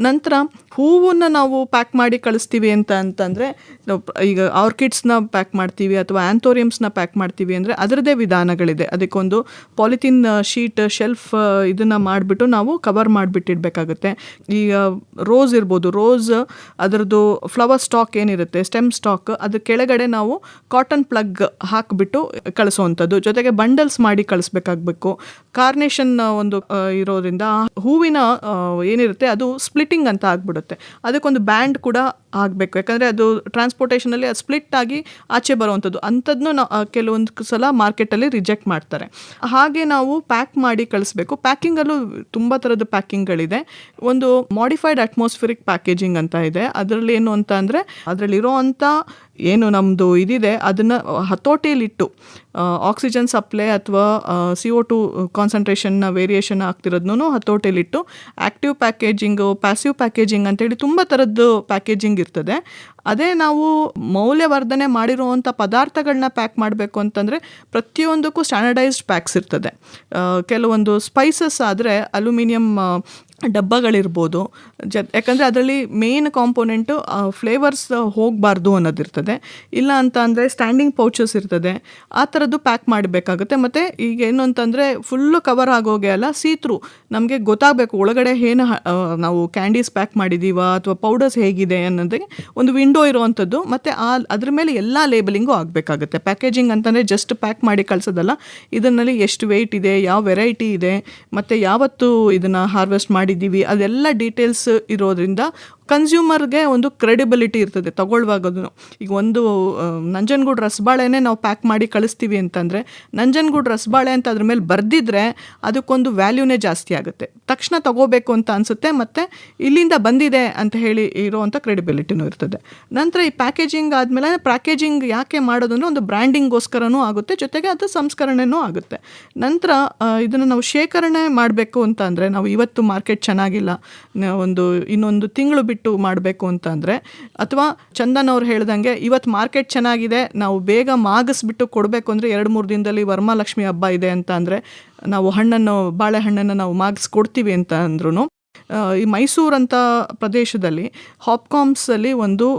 ನಂತರ ಹೂವನ್ನು ನಾವು ಪ್ಯಾಕ್ ಮಾಡಿ ಕಳಿಸ್ತೀವಿ ಅಂತಂದರೆ ಈಗ ಆರ್ಕಿಡ್ಸ್ನ ಪ್ಯಾಕ್ ಮಾಡ್ತೀವಿ ಅಥವಾ ಆ್ಯಂಥೋರಿಯಮ್ಸ್ನ ಪ್ಯಾಕ್ ಮಾಡ್ತೀವಿ ಅಂದರೆ ಅದರದ್ದೇ ವಿಧಾನಗಳಿದೆ. ಅದಕ್ಕೊಂದು ಪಾಲಿಥೀನ್ ಶೀಟ್ ಶೆಲ್ಫ್ ಇದನ್ನು ಮಾಡಿಬಿಟ್ಟು ನಾವು ಕವರ್ ಮಾಡಿಬಿಟ್ಟಿಡಬೇಕಾಗುತ್ತೆ. ಈಗ ರೋಸ್ ಇರ್ಬೋದು, ರೋಸ್ ಅದರದ್ದು ಫ್ಲವರ್ ಸ್ಟಾಕ್ ಏನಿರುತ್ತೆ, ಸ್ಟೆಮ್ ಸ್ಟಾಕ್, ಅದ್ರ ಕೆಳಗಡೆ ನಾವು ಕಾಟನ್ ಪ್ಲಗ್ ಹಾಕಿಬಿಟ್ಟು ಕಳಿಸೋವಂಥದ್ದು. ಜೊತೆಗೆ ಬಂಡಲ್ಸ್ ಮಾಡಿ ಕಳಿಸ್ಬೇಕಾಗಬೇಕು. ಕಾರ್ನೇಷನ್ ಒಂದು ಇರೋದ್ರಿಂದ ಹೂವಿನ ಏನಿರುತ್ತೆ ಅದು ಸ್ಪ್ಲಿಟ್ಟಿಂಗ್ ಅಂತ ಆಗ್ಬಿಡುತ್ತೆ. ಅದಕ್ಕೊಂದು ಬ್ಯಾಂಡ್ ಕೂಡ ಆಗಬೇಕು, ಯಾಕಂದರೆ ಅದು ಟ್ರಾನ್ಸ್ಪೋರ್ಟೇಷನಲ್ಲಿ ಅದು ಸ್ಪ್ಲಿಟ್ ಆಗಿ ಆಚೆ ಬರುವಂಥದ್ದು. ಅಂಥದ್ದನ್ನು ಕೆಲವೊಂದು ಸಲ ಮಾರ್ಕೆಟಲ್ಲಿ ರಿಜೆಕ್ಟ್ ಮಾಡ್ತಾರೆ. ಹಾಗೆ ನಾವು ಪ್ಯಾಕ್ ಮಾಡಿ ಕಳಿಸ್ಬೇಕು. ಪ್ಯಾಕಿಂಗಲ್ಲೂ ತುಂಬ ಥರದ ಪ್ಯಾಕಿಂಗ್ಗಳಿದೆ. ಒಂದು ಮಾಡಿಫೈಡ್ ಅಟ್ಮಾಸ್ಫಿರಿಕ್ ಪ್ಯಾಕೇಜಿಂಗ್ ಅಂತ ಇದೆ. ಅದರಲ್ಲಿ ಏನು ಅಂತ ಅಂದರೆ ಅದರಲ್ಲಿರೋ ಅಂಥ ಏನು ನಮ್ಮದು ಇದಿದೆ ಅದನ್ನು ಹತೋಟಿಯಲ್ಲಿಟ್ಟು ಆಕ್ಸಿಜನ್ ಸಪ್ಲೈ ಅಥವಾ CO2 ಕಾನ್ಸಂಟ್ರೇಷನ್ನ ವೇರಿಯೇಷನ್ ಆಗ್ತಿರೋದನ್ನು ಹತೋಟಿಯಲ್ಲಿಟ್ಟು ಆ್ಯಕ್ಟಿವ್ ಪ್ಯಾಕೇಜಿಂಗು, ಪ್ಯಾಸಿವ್ ಪ್ಯಾಕೇಜಿಂಗ್ ಅಂತೇಳಿ ತುಂಬ ಥರದ್ದು ಪ್ಯಾಕೇಜಿಂಗ್ ಇರ್ತದೆ. ಅದೇ ನಾವು ಮೌಲ್ಯವರ್ಧನೆ ಮಾಡಿರುವಂಥ ಪದಾರ್ಥಗಳನ್ನ ಪ್ಯಾಕ್ ಮಾಡಬೇಕು ಅಂತಂದರೆ ಪ್ರತಿಯೊಂದಕ್ಕೂ ಸ್ಟ್ಯಾಂಡರ್ಡೈಸ್ಡ್ ಪ್ಯಾಕ್ಸ್ ಇರ್ತದೆ. ಕೆಲವೊಂದು ಸ್ಪೈಸಸ್ ಆದರೆ ಅಲ್ಯೂಮಿನಿಯಂ ಡಬ್ಬಗಳಿರ್ಬೋದು. ಯಾಕಂದರೆ ಅದರಲ್ಲಿ ಮೇನ್ ಕಾಂಪೋನೆಂಟು ಫ್ಲೇವರ್ಸ್ ಹೋಗಬಾರ್ದು ಅನ್ನೋದಿರ್ತದೆ. ಇಲ್ಲ ಅಂತ ಅಂದರೆ ಸ್ಟ್ಯಾಂಡಿಂಗ್ ಪೌಚಸ್ ಇರ್ತದೆ, ಆ ಥರದ್ದು ಪ್ಯಾಕ್ ಮಾಡಬೇಕಾಗುತ್ತೆ. ಮತ್ತು ಈಗ ಏನು ಅಂತಂದರೆ ಫುಲ್ಲು ಕವರ್ ಆಗೋಗೆ ಅಲ್ಲ, ಸೀತ್ರು ನಮಗೆ ಗೊತ್ತಾಗಬೇಕು ಒಳಗಡೆ ಏನು ನಾವು ಕ್ಯಾಂಡೀಸ್ ಪ್ಯಾಕ್ ಮಾಡಿದ್ದೀವ ಅಥವಾ ಪೌಡರ್ಸ್ ಹೇಗಿದೆ ಅನ್ನೋದಕ್ಕೆ ಒಂದು ವಿಂಡೋ ಇರೋವಂಥದ್ದು. ಮತ್ತು ಅದ್ರ ಮೇಲೆ ಎಲ್ಲ ಲೇಬಲಿಂಗು ಆಗಬೇಕಾಗುತ್ತೆ. ಪ್ಯಾಕೇಜಿಂಗ್ ಅಂತಂದರೆ ಜಸ್ಟ್ ಪ್ಯಾಕ್ ಮಾಡಿ ಕಳಿಸೋದಲ್ಲ, ಇದರಲ್ಲಿ ಎಷ್ಟು ವೆಯ್ಟ್ ಇದೆ, ಯಾವ ವೆರೈಟಿ ಇದೆ, ಮತ್ತು ಯಾವತ್ತು ಇದನ್ನು ಹಾರ್ವೆಸ್ಟ್ ಮಾಡಿದ್ದೀವಿ, ಅದೆಲ್ಲ ಡೀಟೇಲ್ಸ್ ಇರೋದ್ರಿಂದ ಕನ್ಸ್ಯೂಮರ್ಗೆ ಒಂದು ಕ್ರೆಡಿಬಿಲಿಟಿ ಇರ್ತದೆ ತಗೊಳ್ಳುವಾಗದು. ಈಗ ಒಂದು ನಂಜನಗೂಡು ರಸಬಾಳೆನೇ ನಾವು ಪ್ಯಾಕ್ ಮಾಡಿ ಕಳಿಸ್ತೀವಿ ಅಂತಂದರೆ, ನಂಜನಗೂಡು ರಸಬಾಳೆ ಅಂತ ಅದ್ರ ಮೇಲೆ ಬರೆದಿದ್ರೆ ಅದಕ್ಕೊಂದು ವ್ಯಾಲ್ಯೂನೇ ಜಾಸ್ತಿ ಆಗುತ್ತೆ, ತಕ್ಷಣ ತಗೋಬೇಕು ಅಂತ ಅನಿಸುತ್ತೆ, ಮತ್ತು ಇಲ್ಲಿಂದ ಬಂದಿದೆ ಅಂತ ಹೇಳಿ ಇರೋವಂಥ ಕ್ರೆಡಿಬಿಲಿಟಿನೂ ಇರ್ತದೆ. ನಂತರ ಈ ಪ್ಯಾಕೇಜಿಂಗ್ ಆದಮೇಲೆ ಪ್ಯಾಕೇಜಿಂಗ್ ಯಾಕೆ ಮಾಡೋದಂದ್ರೆ ಒಂದು ಬ್ರ್ಯಾಂಡಿಂಗ್ಗೋಸ್ಕರನೂ ಆಗುತ್ತೆ, ಜೊತೆಗೆ ಅದು ಸಂಸ್ಕರಣೆನೂ ಆಗುತ್ತೆ. ನಂತರ ಇದನ್ನು ನಾವು ಶೇಖರಣೆ ಮಾಡಬೇಕು ಅಂತ ಅಂದರೆ, ನಾವು ಇವತ್ತು ಮಾರ್ಕೆಟ್ ಚೆನ್ನಾಗಿಲ್ಲ, ಇನ್ನೊಂದು ತಿಂಗಳು ಬಿಟ್ಟು ಮಾಡಬೇಕು ಅಂತ ಅಂದರೆ, ಅಥವಾ ಚಂದನ್ ಅವ್ರು ಹೇಳ್ದಂಗೆ ಇವತ್ತು ಮಾರ್ಕೆಟ್ ಚೆನ್ನಾಗಿದೆ, ನಾವು ಬೇಗ ಮಾಗಿಸ್ಬಿಟ್ಟು ಕೊಡಬೇಕು ಅಂದರೆ 2-3 ದಿನದಲ್ಲಿ ವರಮಹಾಲಕ್ಷ್ಮಿ ಹಬ್ಬ ಇದೆ ಅಂತ ಅಂದರೆ ನಾವು ಬಾಳೆಹಣ್ಣನ್ನು ನಾವು ಮಾಗಿಸ್ಕೊಡ್ತೀವಿ ಅಂತ ಅಂದ್ರೂ, ಈ ಮೈಸೂರಂಥ ಪ್ರದೇಶದಲ್ಲಿ ಹಾಪ್ಕಾಮ್ಸಲ್ಲಿ ಒಂದು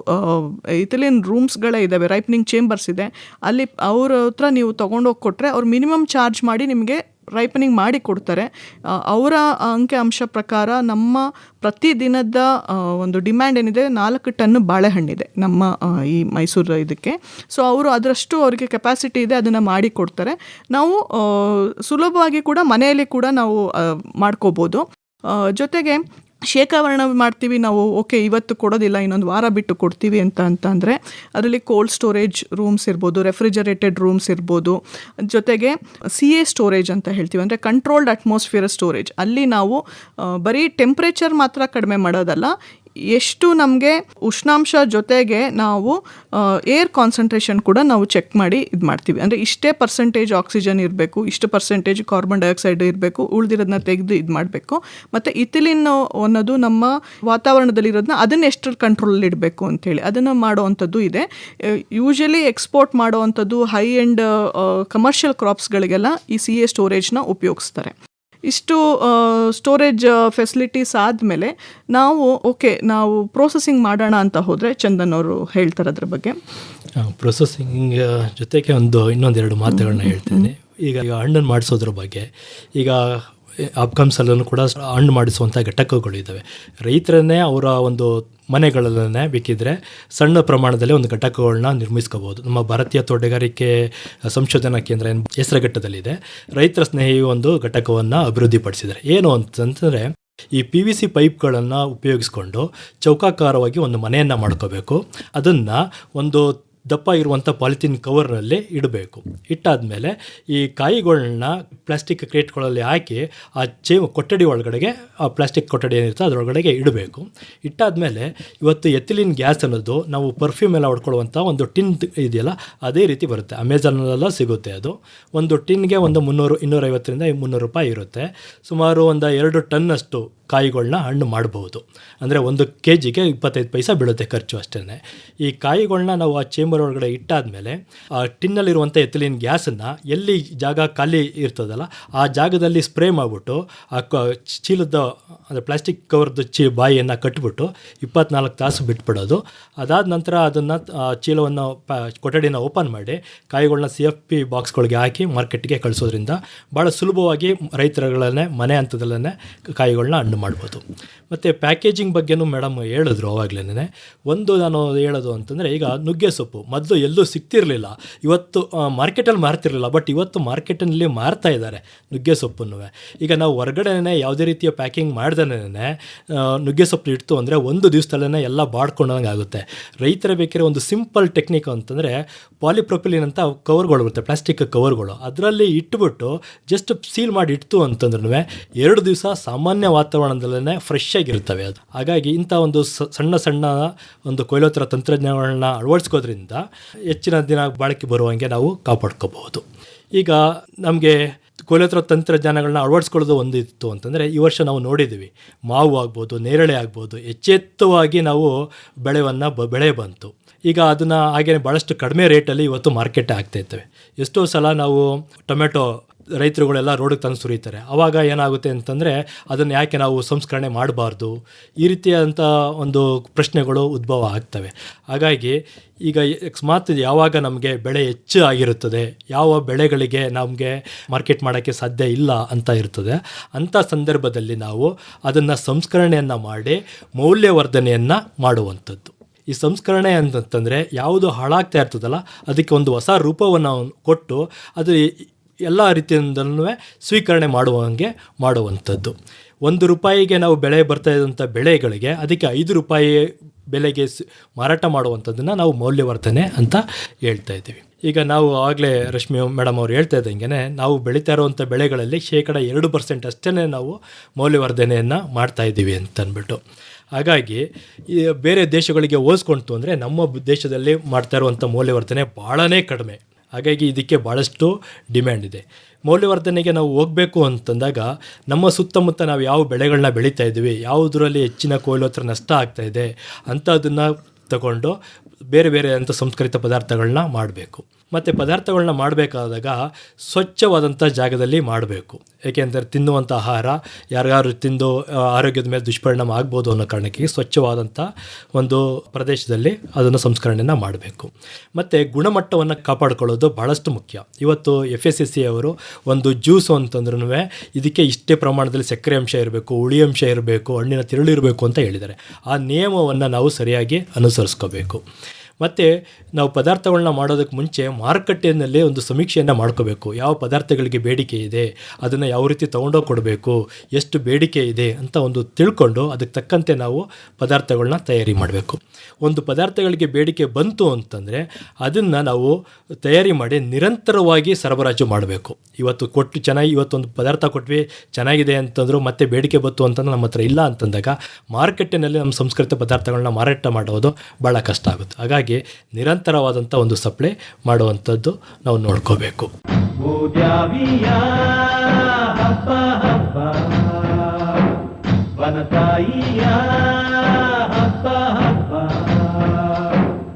ಇಟಾಲಿಯನ್ ರೂಮ್ಸ್ಗಳೇ ಇದ್ದಾವೆ, ರೈಪ್ನಿಂಗ್ ಚೇಂಬರ್ಸ್ ಇದೆ. ಅಲ್ಲಿ ಅವ್ರ ಹತ್ರ ನೀವು ತೊಗೊಂಡೋಗಿ ಕೊಟ್ಟರೆ ಅವ್ರು ಮಿನಿಮಮ್ ಚಾರ್ಜ್ ಮಾಡಿ ನಿಮಗೆ ರೈಪನಿಂಗ್ ಮಾಡಿ ಕೊಡ್ತಾರೆ. ಅವರ ಅಂಕಿ ಅಂಶ ಪ್ರಕಾರ ನಮ್ಮ ಪ್ರತಿದಿನದ ಒಂದು ಡಿಮ್ಯಾಂಡ್ ಏನಿದೆ 4 ಟನ್ ಬಾಳೆಹಣ್ಣಿದೆ ನಮ್ಮ ಈ ಮೈಸೂರು ಇದಕ್ಕೆ. ಸೊ ಅವರು ಅದರಷ್ಟು ಅವರಿಗೆ ಕೆಪಾಸಿಟಿ ಇದೆ, ಅದನ್ನು ಮಾಡಿ ಕೊಡ್ತಾರೆ. ನಾವು ಸುಲಭವಾಗಿ ಕೂಡ ಮನೆಯಲ್ಲಿ ಕೂಡ ನಾವು ಮಾಡ್ಕೋಬೋದು. ಜೊತೆಗೆ ಶೇಖರಣೆ ಮಾಡ್ತೀವಿ ನಾವು, ಓಕೆ ಇವತ್ತು ಕೊಡೋದಿಲ್ಲ, ಇನ್ನೊಂದು ವಾರ ಬಿಟ್ಟು ಕೊಡ್ತೀವಿ ಅಂತಂದರೆ ಅದರಲ್ಲಿ ಕೋಲ್ಡ್ ಸ್ಟೋರೇಜ್ ರೂಮ್ಸ್ ಇರ್ಬೋದು, ರೆಫ್ರಿಜರೇಟೆಡ್ ರೂಮ್ಸ್ ಇರ್ಬೋದು. ಜೊತೆಗೆ CA ಸ್ಟೋರೇಜ್ ಅಂತ ಹೇಳ್ತೀವಿ, ಅಂದರೆ ಕಂಟ್ರೋಲ್ಡ್ ಅಟ್ಮಾಸ್ಫಿಯರ್ ಸ್ಟೋರೇಜ್. ಅಲ್ಲಿ ನಾವು ಬರೀ ಟೆಂಪ್ರೇಚರ್ ಮಾತ್ರ ಕಡಿಮೆ ಮಾಡೋದಲ್ಲ, ಎಷ್ಟು ನಮಗೆ ಉಷ್ಣಾಂಶ ಜೊತೆಗೆ ನಾವು ಏರ್ ಕಾನ್ಸಂಟ್ರೇಷನ್ ಕೂಡ ನಾವು ಚೆಕ್ ಮಾಡಿ ಇದು ಮಾಡ್ತೀವಿ. ಅಂದರೆ ಇಷ್ಟೇ ಪರ್ಸೆಂಟೇಜ್ ಆಕ್ಸಿಜನ್ ಇರಬೇಕು, ಇಷ್ಟು ಪರ್ಸೆಂಟೇಜ್ ಕಾರ್ಬನ್ ಡೈಆಕ್ಸೈಡ್ ಇರಬೇಕು, ಉಳಿದಿರೋದನ್ನ ತೆಗೆದು ಇದು ಮಾಡಬೇಕು. ಮತ್ತು ಇಥಿಲಿನ್ ಅನ್ನೋದು ನಮ್ಮ ವಾತಾವರಣದಲ್ಲಿರೋದನ್ನ ಅದನ್ನು ಎಷ್ಟು ಕಂಟ್ರೋಲಲ್ಲಿ ಇಡಬೇಕು ಅಂಥೇಳಿ ಅದನ್ನು ಮಾಡೋವಂಥದ್ದು ಇದೆ. ಯೂಶಲಿ ಎಕ್ಸ್ಪೋರ್ಟ್ ಮಾಡೋವಂಥದ್ದು ಹೈ ಎಂಡ್ ಕಮರ್ಷಿಯಲ್ ಕ್ರಾಪ್ಸ್ಗಳಿಗೆಲ್ಲ ಈ CA ಸ್ಟೋರೇಜ್ನ ಉಪಯೋಗಿಸ್ತಾರೆ. ಇಷ್ಟು ಸ್ಟೋರೇಜ್ ಫೆಸಿಲಿಟೀಸ್ ಆದಮೇಲೆ ನಾವು ಪ್ರೋಸೆಸಿಂಗ್ ಮಾಡೋಣ ಅಂತ ಹೋದರೆ ಚಂದನ್ ಅವರು ಹೇಳ್ತಾರೆ ಅದ್ರ ಬಗ್ಗೆ. ಪ್ರೊಸೆಸಿಂಗ್ ಜೊತೆಗೆ ಇನ್ನೊಂದೆರಡು ಮಾತುಗಳನ್ನ ಹೇಳ್ತೇನೆ. ಈಗ ಹಣ್ಣನ್ನು ಮಾಡಿಸೋದ್ರ ಬಗ್ಗೆ, ಈಗ ಅಪ್ಕಮ್ಸಲ್ಲೂ ಕೂಡ ಹಣ್ಣು ಮಾಡಿಸುವಂಥ ಘಟಕಗಳಿದ್ದಾವೆ. ರೈತರನ್ನೇ ಅವರ ಒಂದು ಮನೆಗಳಲ್ಲೇ ಬೇಕಿದ್ರೆ ಸಣ್ಣ ಪ್ರಮಾಣದಲ್ಲಿ ಒಂದು ಘಟಕಗಳನ್ನ ನಿರ್ಮಿಸ್ಕೋಬೋದು. ನಮ್ಮ ಭಾರತೀಯ ತೋಟಗಾರಿಕೆ ಸಂಶೋಧನಾ ಕೇಂದ್ರ ಹೆಸರುಘಟ್ಟದಲ್ಲಿದೆ, ರೈತರ ಸ್ನೇಹಿ ಒಂದು ಘಟಕವನ್ನು ಅಭಿವೃದ್ಧಿಪಡಿಸಿದ್ದಾರೆ. ಏನು ಅಂತಂದರೆ, ಈ PVC ಪೈಪ್ಗಳನ್ನು ಉಪಯೋಗಿಸ್ಕೊಂಡು ಚೌಕಾಕಾರವಾಗಿ ಒಂದು ಮನೆಯನ್ನು ಮಾಡ್ಕೋಬೇಕು. ಅದನ್ನು ಒಂದು ದಪ್ಪ ಇರುವಂಥ ಪಾಲಿಥೀನ್ ಕವರ್ನಲ್ಲಿ ಇಡಬೇಕು. ಇಟ್ಟಾದಮೇಲೆ ಈ ಕಾಯಿಗಳನ್ನ ಪ್ಲಾಸ್ಟಿಕ್ ಕ್ರೇಟ್ಗಳಲ್ಲಿ ಹಾಕಿ ಆ ಕೊಠಡಿ ಒಳಗಡೆಗೆ, ಆ ಪ್ಲಾಸ್ಟಿಕ್ ಕೊಠಡಿ ಏನಿರುತ್ತೆ ಅದರೊಳಗಡೆಗೆ ಇಡಬೇಕು. ಇಟ್ಟಾದಮೇಲೆ ಇವತ್ತು ಎಥಿಲಿನ್ ಗ್ಯಾಸ್ ಅನ್ನೋದು ನಾವು ಪರ್ಫ್ಯೂಮ್ ಎಲ್ಲ ಹೊಡ್ಕೊಳ್ಳುವಂಥ ಒಂದು ಟಿನ್ ಇದೆಯಲ್ಲ, ಅದೇ ರೀತಿ ಬರುತ್ತೆ. ಅಮೆಝಾನಲ್ಲೆಲ್ಲ ಸಿಗುತ್ತೆ. ಅದು ಒಂದು ಟಿನ್ಗೆ ಒಂದು 250 ರಿಂದ 300 ರೂಪಾಯಿ ಇರುತ್ತೆ. ಸುಮಾರು ಒಂದು 2 ಟನ್ನಷ್ಟು ಕಾಯಿಗಳನ್ನ ಹಣ್ಣು ಮಾಡಬಹುದು. ಅಂದರೆ 1 kgಗೆ 25 ಪೈಸೆ ಬೀಳುತ್ತೆ ಖರ್ಚು ಅಷ್ಟೇ. ಈ ಕಾಯಿಗಳನ್ನ ನಾವು ಆ ಚೇಂಬರ್ ಒಳಗಡೆ ಇಟ್ಟಾದಮೇಲೆ ಆ ಟಿನ್ನಲ್ಲಿರುವಂಥ ಎಥಿಲಿನ್ ಗ್ಯಾಸನ್ನು ಎಲ್ಲಿ ಜಾಗ ಖಾಲಿ ಇರ್ತದಲ್ಲ ಆ ಜಾಗದಲ್ಲಿ ಸ್ಪ್ರೇ ಮಾಡಿಬಿಟ್ಟು ಆ ಚೀಲದ ಅಂದರೆ ಪ್ಲಾಸ್ಟಿಕ್ ಕವರ್ದು ಬಾಯಿಯನ್ನು ಕಟ್ಟಿಬಿಟ್ಟು 24 ತಾಸು ಬಿಟ್ಬಿಡೋದು. ಅದಾದ ನಂತರ ಅದನ್ನು ಚೀಲವನ್ನು ಕೊಠಡಿನ ಓಪನ್ ಮಾಡಿ ಕಾಯಿಗಳನ್ನ CFP ಬಾಕ್ಸ್ಗಳಿಗೆ ಹಾಕಿ ಮಾರ್ಕೆಟ್ಗೆ ಕಳಿಸೋದ್ರಿಂದ ಭಾಳ ಸುಲಭವಾಗಿ ರೈತರುಗಳನ್ನೇ ಮನೆ ಹಂತದಲ್ಲೇ ಕಾಯಿಗಳನ್ನ ಹಣ್ಣು ಮಾಡ್ಬೋದು. ಮತ್ತು ಪ್ಯಾಕೇಜಿಂಗ್ ಬಗ್ಗೆನೂ ಮೇಡಮ್ ಹೇಳಿದ್ರು ಅವಾಗಲೇ. ನಾನು ಹೇಳೋದು ಅಂತಂದರೆ, ಈಗ ನುಗ್ಗೆ ಸೊಪ್ಪು ಮೊದಲು ಎಲ್ಲೂ ಸಿಗ್ತಿರಲಿಲ್ಲ, ಇವತ್ತು ಮಾರ್ಕೆಟಲ್ಲಿ ಮಾರ್ತಿರಲಿಲ್ಲ, ಬಟ್ ಇವತ್ತು ಮಾರ್ಕೆಟಲ್ಲಿ ಮಾರ್ತಾ ಇದ್ದಾರೆ ನುಗ್ಗೆ ಸೊಪ್ಪನ್ನು. ಈಗ ನಾವು ಹೊರಗಡೆನೇ ಯಾವುದೇ ರೀತಿಯ ಪ್ಯಾಕಿಂಗ್ ಮಾಡ್ದೇ ನುಗ್ಗೆ ಸೊಪ್ಪು ಇಡ್ತು ಅಂದರೆ 1 ದಿವಸದಲ್ಲೇ ಎಲ್ಲ ಬಾಡ್ಕೊಂಡಂಗೆ ಆಗುತ್ತೆ. ರೈತರ ಬೇಕಾದ್ರೆ ಒಂದು ಸಿಂಪಲ್ ಟೆಕ್ನಿಕ್ ಅಂತಂದರೆ, ಪಾಲಿಪ್ರೊಪಿಲಿನ್ ಅಂತ ಕವರ್ಗಳು ಬರುತ್ತೆ, ಪ್ಲಾಸ್ಟಿಕ್ ಕವರ್ಗಳು, ಅದರಲ್ಲಿ ಇಟ್ಬಿಟ್ಟು ಜಸ್ಟ್ ಸೀಲ್ ಮಾಡಿ ಇಡ್ತು ಅಂತಂದ್ರೂ 2 ದಿವಸ ಸಾಮಾನ್ಯ ವಾತಾವರಣದಲ್ಲೇ ಫ್ರೆಶ್ ಆಗಿರ್ತವೆ ಅದು. ಹಾಗಾಗಿ ಇಂಥ ಒಂದು ಸಣ್ಣ ಒಂದು ಕೊಯ್ಲೋತ್ತರ ತಂತ್ರಜ್ಞಾನಗಳನ್ನ ಅಳವಡಿಸ್ಕೋದ್ರಿಂದ ಹೆಚ್ಚಿನ ದಿನ ಬಾಳಿಕೆ ಬರುವಂಗೆ ನಾವು ಕಾಪಾಡ್ಕೋಬಹುದು. ಈಗ ನಮಗೆ ಕೊಯ್ಲೋತ್ತರ ತಂತ್ರಜ್ಞಾನಗಳನ್ನ ಅಳವಡಿಸ್ಕೊಳ್ಳೋದು ಒಂದಿತ್ತು ಅಂತಂದರೆ, ಈ ವರ್ಷ ನಾವು ನೋಡಿದ್ದೀವಿ ಮಾವು ಆಗ್ಬೋದು, ನೇರಳೆ ಆಗ್ಬೋದು, ಎಚ್ಚೆತ್ತವಾಗಿ ನಾವು ಬೆಳೆ ಬಂತು. ಈಗ ಅದನ್ನು ಹಾಗೇ ಭಾಳಷ್ಟು ಕಡಿಮೆ ರೇಟಲ್ಲಿ ಇವತ್ತು ಮಾರ್ಕೆಟ್ ಆಗ್ತಾ ಇರ್ತವೆ. ಎಷ್ಟೋ ಸಲ ನಾವು ಟೊಮೆಟೊ ರೈತರುಗಳೆಲ್ಲ ರೋಡಿಗೆ ತಂದು ಸುರಿತಾರೆ. ಆವಾಗ ಏನಾಗುತ್ತೆ ಅಂತಂದರೆ ಅದನ್ನು ಯಾಕೆ ನಾವು ಸಂಸ್ಕರಣೆ ಮಾಡಬಾರ್ದು, ಈ ರೀತಿಯಾದಂಥ ಒಂದು ಪ್ರಶ್ನೆಗಳು ಉದ್ಭವ ಆಗ್ತವೆ. ಹಾಗಾಗಿ ಈಗ ಅಕಸ್ಮಾತ್ ಯಾವಾಗ ನಮಗೆ ಬೆಳೆ ಹೆಚ್ಚು ಆಗಿರುತ್ತದೆ, ಯಾವ ಬೆಳೆಗಳಿಗೆ ನಮಗೆ ಮಾರ್ಕೆಟ್ ಮಾಡೋಕ್ಕೆ ಸಾಧ್ಯ ಇಲ್ಲ ಅಂತ ಇರ್ತದೆ, ಅಂಥ ಸಂದರ್ಭದಲ್ಲಿ ನಾವು ಅದನ್ನು ಸಂಸ್ಕರಣೆಯನ್ನು ಮಾಡಿ ಮೌಲ್ಯವರ್ಧನೆಯನ್ನು ಮಾಡುವಂಥದ್ದು. ಈ ಸಂಸ್ಕರಣೆ ಅಂತಂತಂದರೆ ಯಾವುದು ಹಾಳಾಗ್ತಾ ಇರ್ತದಲ್ಲ ಅದಕ್ಕೆ ಒಂದು ಹೊಸ ರೂಪವನ್ನು ಕೊಟ್ಟು ಅದು ಎಲ್ಲ ರೀತಿಯಿಂದಲೂ ಸ್ವೀಕರಣೆ ಮಾಡುವಂಥದ್ದು. ₹1 ನಾವು ಬೆಳೆ ಬರ್ತಾ ಇದ್ದಂಥ ಬೆಳೆಗಳಿಗೆ ಅದಕ್ಕೆ ₹5 ಬೆಲೆಗೆ ಮಾರಾಟ ಮಾಡುವಂಥದ್ದನ್ನು ನಾವು ಮೌಲ್ಯವರ್ಧನೆ ಅಂತ ಹೇಳ್ತಾ ಇದ್ದೀವಿ. ಈಗ ನಾವು ಆಗಲೇ ರಶ್ಮಿ ಮೇಡಮ್ ಅವರು ಹೇಳ್ತಾ ಇದ್ದಂಗೆ ನಾವು ಬೆಳೀತಾ ಇರುವಂಥ ಬೆಳೆಗಳಲ್ಲಿ 2% ಅಷ್ಟೇ ನಾವು ಮೌಲ್ಯವರ್ಧನೆಯನ್ನು ಮಾಡ್ತಾಯಿದ್ದೀವಿ ಅಂತ ಅಂದ್ಬಿಟ್ಟು. ಹಾಗಾಗಿ ಈ ಬೇರೆ ದೇಶಗಳಿಗೆ ಹೋಲಿಸ್ಕೊಂತು ಅಂದರೆ ನಮ್ಮ ದೇಶದಲ್ಲಿ ಮಾಡ್ತಾ ಇರುವಂಥ ಮೌಲ್ಯವರ್ಧನೆ ಭಾಳನೇ ಕಡಿಮೆ. ಹಾಗಾಗಿ ಇದಕ್ಕೆ ಭಾಳಷ್ಟು ಡಿಮ್ಯಾಂಡ್ ಇದೆ. ಮೌಲ್ಯವರ್ಧನೆಗೆ ನಾವು ಹೋಗಬೇಕು ಅಂತಂದಾಗ ನಮ್ಮ ಸುತ್ತಮುತ್ತ ನಾವು ಯಾವ ಬೆಳೆಗಳನ್ನ ಬೆಳೀತಾ ಇದ್ದೀವಿ, ಯಾವುದರಲ್ಲಿ ಹೆಚ್ಚಿನ ಕೊಯ್ಲೋತ್ರ ನಷ್ಟ ಆಗ್ತಾಯಿದೆ ಅಂಥದನ್ನು ತಗೊಂಡು ಬೇರೆ ಬೇರೆ ಅಂಥ ಸಂಸ್ಕರಿತ ಪದಾರ್ಥಗಳನ್ನ ಮಾಡಬೇಕು. ಮತ್ತು ಪದಾರ್ಥಗಳನ್ನ ಮಾಡಬೇಕಾದಾಗ ಸ್ವಚ್ಛವಾದಂಥ ಜಾಗದಲ್ಲಿ ಮಾಡಬೇಕು. ಏಕೆಂದರೆ ತಿನ್ನುವಂಥ ಆಹಾರ ಯಾರ್ಯಾರು ತಿಂದು ಆರೋಗ್ಯದ ಮೇಲೆ ದುಷ್ಪರಿಣಾಮ ಆಗ್ಬೋದು ಅನ್ನೋ ಕಾರಣಕ್ಕೆ ಸ್ವಚ್ಛವಾದಂಥ ಒಂದು ಪ್ರದೇಶದಲ್ಲಿ ಅದನ್ನು ಸಂಸ್ಕರಣೆಯನ್ನು ಮಾಡಬೇಕು. ಮತ್ತು ಗುಣಮಟ್ಟವನ್ನು ಕಾಪಾಡಿಕೊಳ್ಳೋದು ಭಾಳಷ್ಟು ಮುಖ್ಯ. ಇವತ್ತು FSSAI ಅವರು ಒಂದು ಜ್ಯೂಸು ಅಂತಂದ್ರೂ ಇದಕ್ಕೆ ಇಷ್ಟೇ ಪ್ರಮಾಣದಲ್ಲಿ ಸಕ್ಕರೆ ಅಂಶ ಇರಬೇಕು, ಹುಳಿ ಅಂಶ ಇರಬೇಕು, ಹಣ್ಣಿನ ತಿರುಳು ಇರಬೇಕು ಅಂತ ಹೇಳಿದ್ದಾರೆ. ಆ ನಿಯಮವನ್ನು ನಾವು ಸರಿಯಾಗಿ ಅನುಸರಿಸ್ಕೋಬೇಕು. ಮತ್ತು ನಾವು ಪದಾರ್ಥಗಳನ್ನ ಮಾಡೋದಕ್ಕೆ ಮುಂಚೆ ಮಾರುಕಟ್ಟೆಯಲ್ಲಿ ಒಂದು ಸಮೀಕ್ಷೆಯನ್ನು ಮಾಡ್ಕೋಬೇಕು. ಯಾವ ಪದಾರ್ಥಗಳಿಗೆ ಬೇಡಿಕೆ ಇದೆ, ಅದನ್ನು ಯಾವ ರೀತಿ ತೊಗೊಂಡೋಗಿ ಕೊಡಬೇಕು, ಎಷ್ಟು ಬೇಡಿಕೆ ಇದೆ ಅಂತ ಒಂದು ತಿಳ್ಕೊಂಡು ಅದಕ್ಕೆ ತಕ್ಕಂತೆ ನಾವು ಪದಾರ್ಥಗಳನ್ನ ತಯಾರಿ ಮಾಡಬೇಕು. ಒಂದು ಪದಾರ್ಥಗಳಿಗೆ ಬೇಡಿಕೆ ಬಂತು ಅಂತಂದರೆ ಅದನ್ನು ನಾವು ತಯಾರಿ ಮಾಡಿ ನಿರಂತರವಾಗಿ ಸರಬರಾಜು ಮಾಡಬೇಕು. ಇವತ್ತೊಂದು ಪದಾರ್ಥ ಕೊಟ್ವಿ ಚೆನ್ನಾಗಿದೆ ಅಂತಂದ್ರು ಮತ್ತೆ ಬೇಡಿಕೆ ಬಂತು ಅಂತಂದ್ರೆ ನಮ್ಮ ಹತ್ರ ಇಲ್ಲ ಅಂತಂದಾಗ ಮಾರುಕಟ್ಟೆಯಲ್ಲಿ ನಮ್ಮ ಸಂಸ್ಕೃತ ಪದಾರ್ಥಗಳನ್ನ ಮಾರಾಟ ಮಾಡೋದು ಭಾಳ ಕಷ್ಟ ಆಗುತ್ತೆ. ಹಾಗಾಗಿ ನಿರಂತರವಾದಂಥ ಒಂದು ಸಪ್ಲೈ ಮಾಡುವಂಥದ್ದು ನಾವು ನೋಡ್ಕೋಬೇಕು.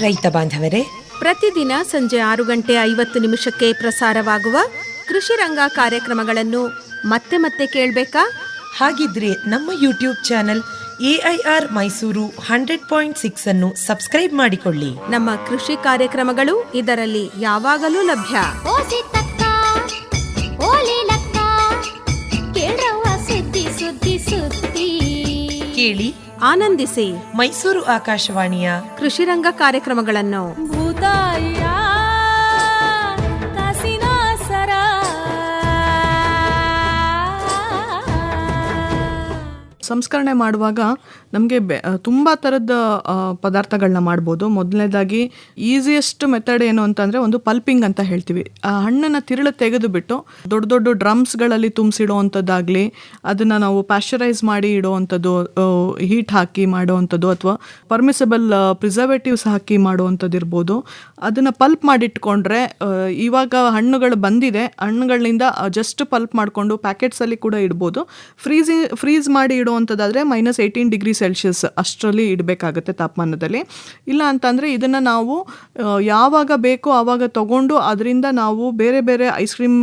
ರೈತ ಬಾಂಧವರೇ, ಪ್ರತಿದಿನ ಸಂಜೆ 6:50 ಪ್ರಸಾರವಾಗುವ ಕೃಷಿ ರಂಗ ಕಾರ್ಯಕ್ರಮಗಳನ್ನು ಮತ್ತೆ ಮತ್ತೆ ಕೇಳಬೇಕಾ? ಹಾಗಿದ್ರೆ ನಮ್ಮ ಯೂಟ್ಯೂಬ್ ಚಾನೆಲ್ AIR ಮೈಸೂರು 100.6 ಅನ್ನು ಸಬ್ಸ್ಕ್ರೈಬ್ ಮಾಡಿಕೊಳ್ಳಿ. ನಮ್ಮ ಕೃಷಿ ಕಾರ್ಯಕ್ರಮಗಳು ಇದರಲ್ಲಿ ಯಾವಾಗಲೂ ಲಭ್ಯ. ಕೇಳಿ, ಆನಂದಿಸಿ ಮೈಸೂರು ಆಕಾಶವಾಣಿಯ ಕೃಷಿ ರಂಗ ಕಾರ್ಯಕ್ರಮಗಳನ್ನು. ಸಂಸ್ಕರಣೆ ಮಾಡುವಾಗ ನಮಗೆ ತುಂಬ ಥರದ ಪದಾರ್ಥಗಳನ್ನ ಮಾಡ್ಬೋದು. ಮೊದಲನೇದಾಗಿ ಈಸಿಯೆಸ್ಟ್ ಮೆಥಡ್ ಏನು ಅಂತಂದರೆ ಒಂದು ಪಲ್ಪಿಂಗ್ ಅಂತ ಹೇಳ್ತೀವಿ. ಆ ಹಣ್ಣನ್ನು ತಿರುಳು ತೆಗೆದು ಬಿಟ್ಟು ದೊಡ್ಡ ದೊಡ್ಡ ಡ್ರಮ್ಸ್ಗಳಲ್ಲಿ ತುಂಬಿಸಿಡೋವಂಥದ್ದಾಗಲಿ, ಅದನ್ನು ನಾವು ಪ್ಯಾಶ್ಚರೈಸ್ ಮಾಡಿ ಇಡೋವಂಥದ್ದು, ಹೀಟ್ ಹಾಕಿ ಮಾಡೋವಂಥದ್ದು, ಅಥವಾ ಪರ್ಮಿಸಬಲ್ ಪ್ರಿಸರ್ವೇಟಿವ್ಸ್ ಹಾಕಿ ಮಾಡೋವಂಥದ್ದು ಇರ್ಬೋದು. ಅದನ್ನು ಪಲ್ಪ್ ಮಾಡಿಟ್ಕೊಂಡ್ರೆ, ಇವಾಗ ಹಣ್ಣುಗಳು ಬಂದಿದೆ, ಹಣ್ಣುಗಳಿಂದ ಜಸ್ಟ್ ಪಲ್ಪ್ ಮಾಡಿಕೊಂಡು ಪ್ಯಾಕೆಟ್ಸಲ್ಲಿ ಕೂಡ ಇಡ್ಬೋದು. ಫ್ರೀಸ್ ಮಾಡಿ ಇಡುವಂಥದ್ದಾದರೆ -18°C ಅಷ್ಟರಲ್ಲಿ ಇಡಬೇಕಾಗುತ್ತೆ ತಾಪಮಾನದಲ್ಲಿ. ಇಲ್ಲ ಅಂತಂದರೆ ಇದನ್ನು ನಾವು ಯಾವಾಗ ಬೇಕೋ ಆವಾಗ ತಗೊಂಡು ಅದರಿಂದ ನಾವು ಬೇರೆ ಬೇರೆ ಐಸ್ ಕ್ರೀಮ್